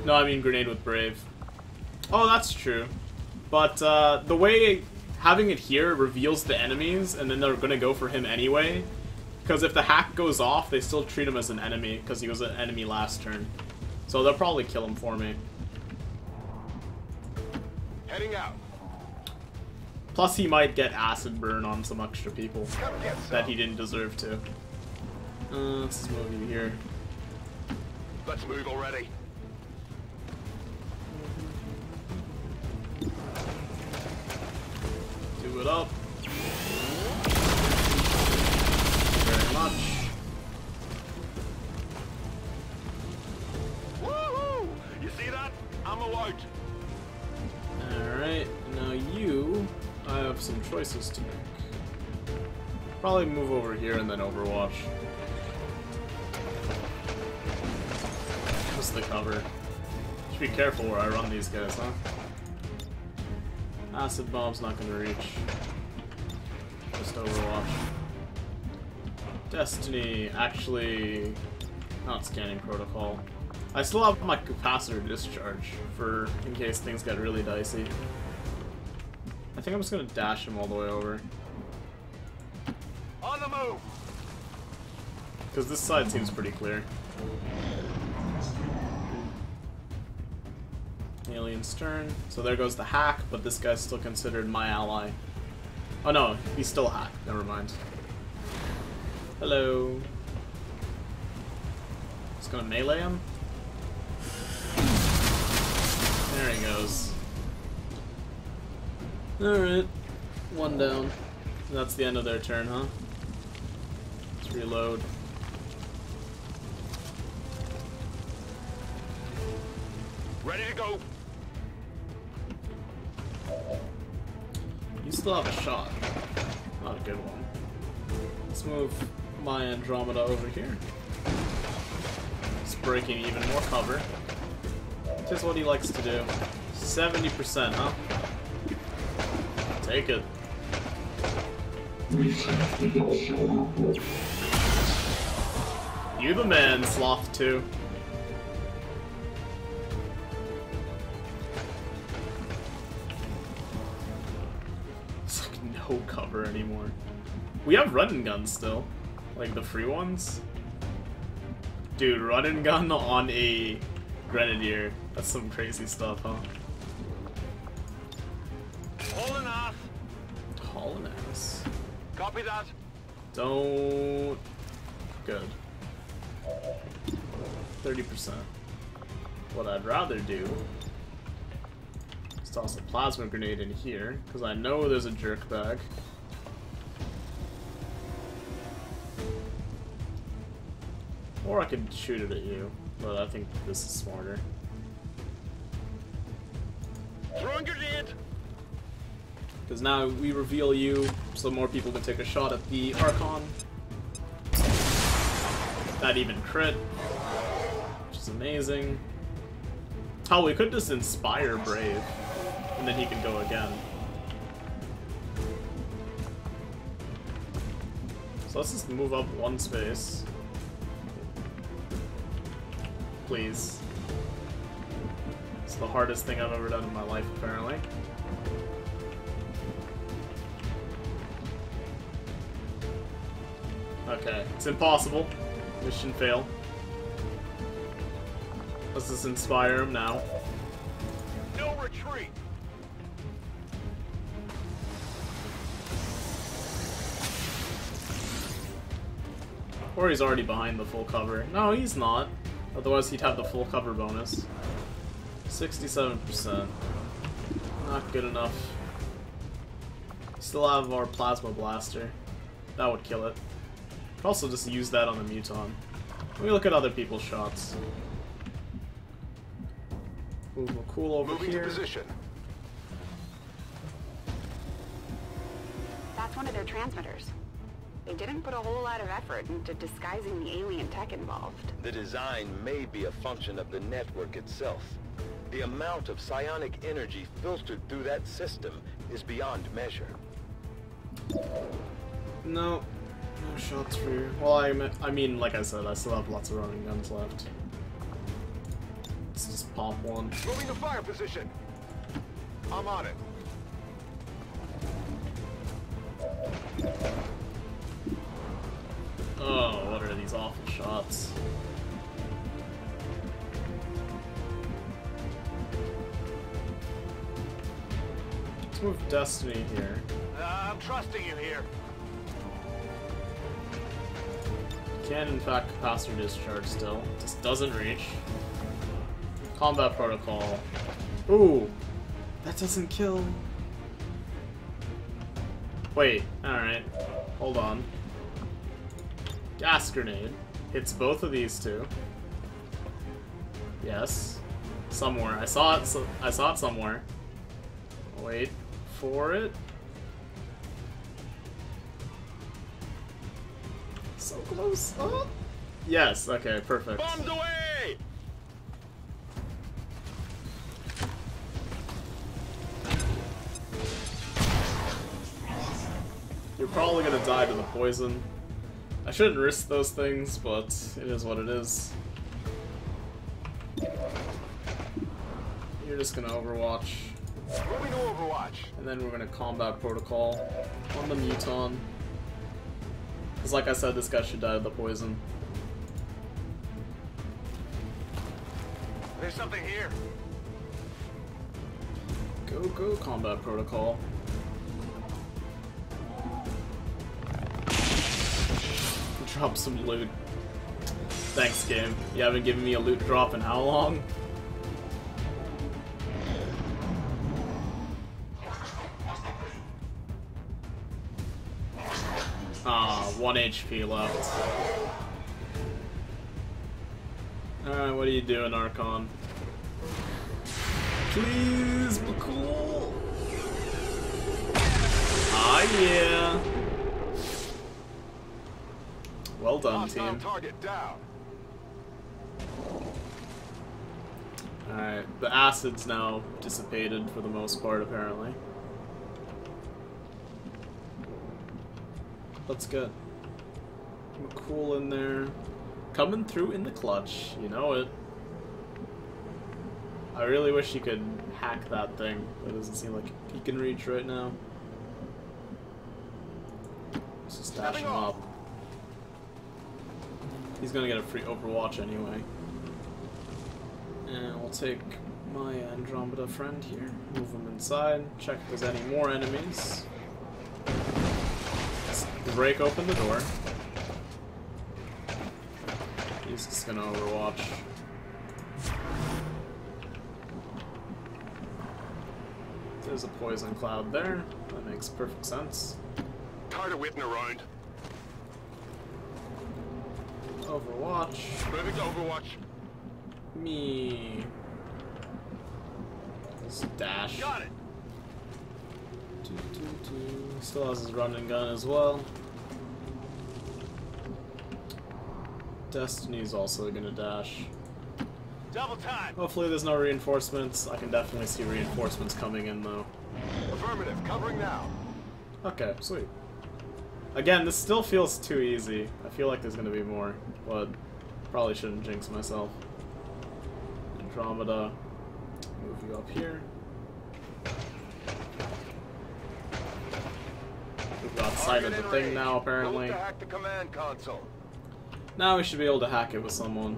[SPEAKER 1] No, I mean Grenade with Brave. Oh, that's true. But the way having it here reveals the enemies, and then they're gonna go for him anyway. Because if the hack goes off, they still treat him as an enemy, because he was an enemy last turn. So they'll probably kill him for me.
[SPEAKER 3] Heading out.
[SPEAKER 1] Plus he might get acid burn on some extra people that he didn't deserve to. Let's just move you here.
[SPEAKER 3] Let's move already.
[SPEAKER 1] Do it up. Very much.
[SPEAKER 3] Woohoo! You see that? Ammo out.
[SPEAKER 1] Alright, now you... I have some choices to make. Probably move over here and then Overwatch. Just the cover. Should be careful where I run these guys, huh? Acid Bomb's not gonna reach. Just Overwatch. Destiny, actually... not scanning protocol. I still have my capacitor discharge for in case things get really dicey. I think I'm just gonna dash him all the way over.
[SPEAKER 3] On the move!
[SPEAKER 1] Because this side seems pretty clear. Alien's turn. So there goes the hack, but this guy's still considered my ally. Oh no, he's still hacked. Never mind. Hello. Just gonna melee him. There he goes. Alright. 1 down. That's the end of their turn, huh? Let's reload.
[SPEAKER 3] Ready to go.
[SPEAKER 1] You still have a shot. Not a good one. Let's move my Andromeda over here. It's breaking even more cover. This is what he likes to do. 70%, huh? Take it. You the man, Sloth 2. It's like no cover anymore. We have run and guns still. Like the free ones. Dude, run and gun on a Grenadier. That's some crazy stuff, huh?
[SPEAKER 3] Hauling ass.
[SPEAKER 1] Hauling ass.
[SPEAKER 3] Copy that.
[SPEAKER 1] Don't... Good. 30%. What I'd rather do is toss a plasma grenade in here, because I know there's a jerk bag. Or I could shoot it at you, but I think this is smarter.
[SPEAKER 3] Throwing grenade.
[SPEAKER 1] Because now we reveal you, so more people can take a shot at the Archon. That even crit, which is amazing. Oh, we could just inspire Brave, and then he can go again. So let's just move up 1 space. Please. It's the hardest thing I've ever done in my life, apparently. Okay, it's impossible. Mission fail. Let's just inspire him now.
[SPEAKER 3] No retreat.
[SPEAKER 1] Or he's already behind the full cover. No, he's not. Otherwise he'd have the full cover bonus. 67%. Not good enough. still have our plasma blaster. That would kill it. Could also just use that on the Muton. Let me look at other people's shots. Move cool over
[SPEAKER 3] Moving
[SPEAKER 1] here.
[SPEAKER 3] to position.
[SPEAKER 7] That's one of their transmitters. They didn't put a whole lot of effort into disguising the alien tech involved.
[SPEAKER 3] The design may be a function of the network itself. The amount of psionic energy filtered through that system is beyond measure.
[SPEAKER 1] No. No shots for you. Well, I mean, like I said, I still have lots of running guns left. Let's just pop one.
[SPEAKER 3] Moving to fire position. I'm on it.
[SPEAKER 1] Oh, what are these awful shots? Let's move Destiny here.
[SPEAKER 3] I'm trusting you here.
[SPEAKER 1] Can in fact capacitor discharge still. Just doesn't reach. Combat protocol. Ooh! That doesn't kill. Wait, alright. Hold on. Gas grenade. Hits both of these two. Yes. Somewhere. I saw it somewhere. Wait for it. So close. Oh. Yes, okay, perfect.
[SPEAKER 3] Bombs away!
[SPEAKER 1] You're probably gonna die to the poison. I shouldn't risk those things, but it is what it is. You're just gonna Overwatch.
[SPEAKER 3] Moving to Overwatch.
[SPEAKER 1] And then we're gonna combat protocol on the Muton. Because like I said, this guy should die of the poison.
[SPEAKER 3] There's something here.
[SPEAKER 1] Go, combat protocol. Drop some loot. Thanks, game. You haven't given me a loot drop in how long? Ah, 1 HP left. Alright, what are you doing, Archon? Please be cool! Ah, yeah! Well done, team.
[SPEAKER 3] Target down.
[SPEAKER 1] Alright, the acid's now dissipated for the most part, apparently. That's good. Cool in there. Coming through in the clutch, you know it. I really wish you could hack that thing. It doesn't seem like he can reach right now. Let's just dash him up. He's gonna get a free Overwatch anyway. And we'll take my Andromeda friend here, move him inside, check if there's any more enemies. Let's break open the door. He's just gonna Overwatch. There's a poison cloud there. That makes perfect sense.
[SPEAKER 3] Carter whipping around.
[SPEAKER 1] Overwatch.
[SPEAKER 3] Moving to Overwatch.
[SPEAKER 1] Me. Let's dash.
[SPEAKER 3] Got it.
[SPEAKER 1] Still has his running gun as well. Destiny's also gonna dash.
[SPEAKER 3] Double time.
[SPEAKER 1] Hopefully there's no reinforcements. I can definitely see reinforcements coming in though.
[SPEAKER 3] Affirmative. Covering now.
[SPEAKER 1] Okay, sweet. Again, this still feels too easy. I feel like there's gonna be more, but probably shouldn't jinx myself. Andromeda, move you up here. We've got sight of the thing now, apparently.
[SPEAKER 3] Look to hack the command console.
[SPEAKER 1] Now we should be able to hack it with someone.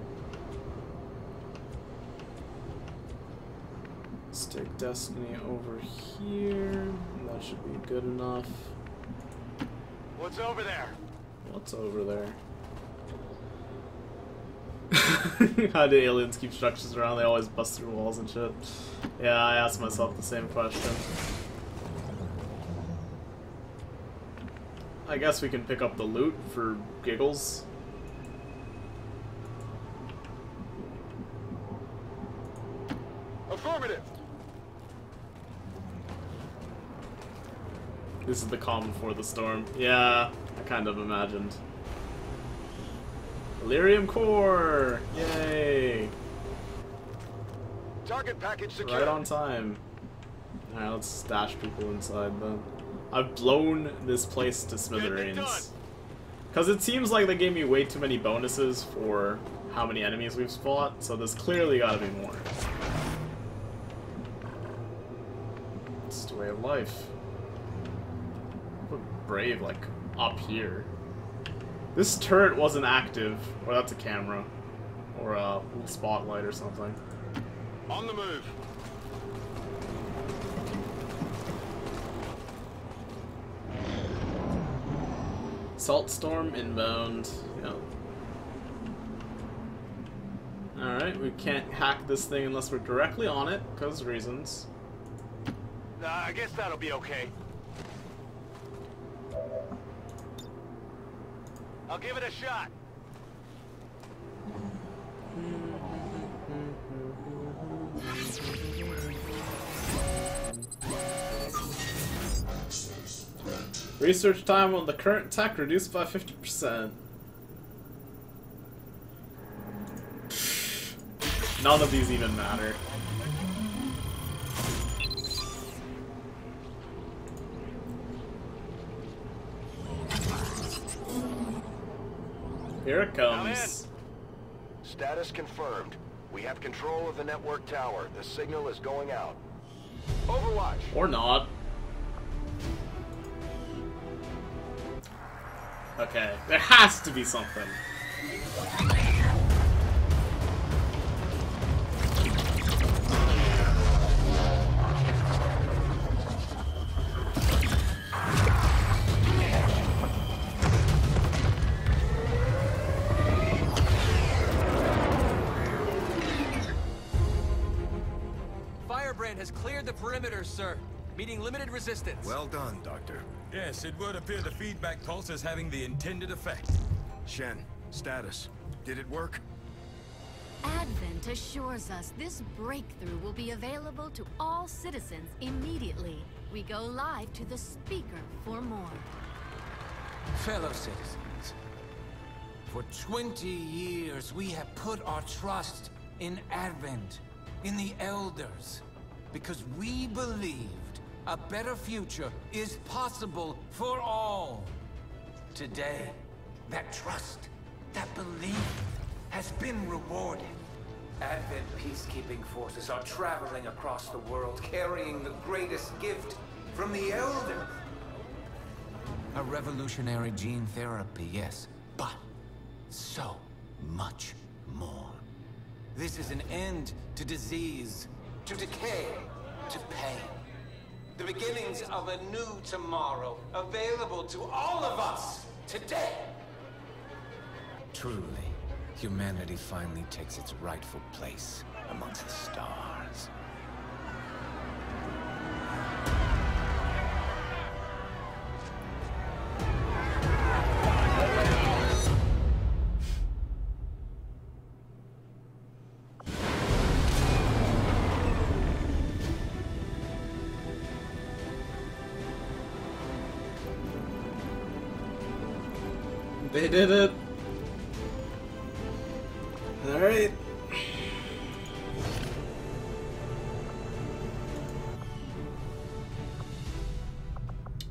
[SPEAKER 1] Let's take Destiny over here. That should be good enough.
[SPEAKER 3] What's over there?
[SPEAKER 1] What's over there? How do aliens keep structures around? They always bust through walls and shit. Yeah, I asked myself the same question. I guess we can pick up the loot for giggles.
[SPEAKER 3] Affirmative.
[SPEAKER 1] This is the calm before the storm. Yeah, I kind of imagined. Delirium core! Yay!
[SPEAKER 3] Target package secure.
[SPEAKER 1] Right on time. Alright, let's stash people inside then. I've blown this place to smithereens. Because it seems like they gave me way too many bonuses for how many enemies we've fought, so there's clearly gotta be more. It's the way of life. Put Brave, like, up here. This turret wasn't active, or that's a camera, or a little spotlight or something.
[SPEAKER 3] On the move.
[SPEAKER 1] Salt storm inbound. Yeah. Alright, we can't hack this thing unless we're directly on it, because reasons.
[SPEAKER 3] I guess that'll be okay. I'll give it a shot.
[SPEAKER 1] Research time on the current tech reduced by 50%. None of these even matter. Here it comes.
[SPEAKER 3] Status confirmed. We have control of the network tower. The signal is going out. Overwatch.
[SPEAKER 1] Or not. Okay, there has to be something.
[SPEAKER 4] Firebrand has cleared the perimeter, sir. Meeting limited resistance.
[SPEAKER 5] Well done, Doctor.
[SPEAKER 8] Yes, it would appear the feedback pulse is having the intended effect.
[SPEAKER 5] Shen, status. Did it work?
[SPEAKER 6] Advent assures us this breakthrough will be available to all citizens immediately. We go live to the speaker for more.
[SPEAKER 11] Fellow citizens, for 20 years we have put our trust in Advent, in the Elders, because we believed a better future is possible for all. Today, that trust, that belief, has been rewarded. Advent peacekeeping forces are traveling across the world, carrying the greatest gift from the Elder. A revolutionary gene therapy, yes, but so much more. This is an end to disease, to decay, to pain. The beginnings of a new tomorrow, available to all of us today. Truly, humanity finally takes its rightful place amongst the stars.
[SPEAKER 1] They did it. Alright.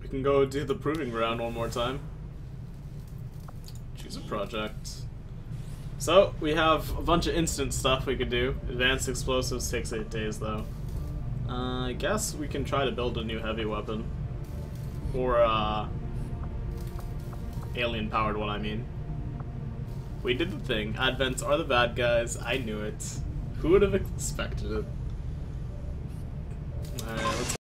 [SPEAKER 1] We can go do the proving ground one more time. Choose a project. So, we have a bunch of instant stuff we could do. Advanced explosives takes 8 days though. I guess we can try to build a new heavy weapon. Or, alien-powered one, I mean. We did the thing. Advents are the bad guys. I knew it. Who would have expected it? Alright, let's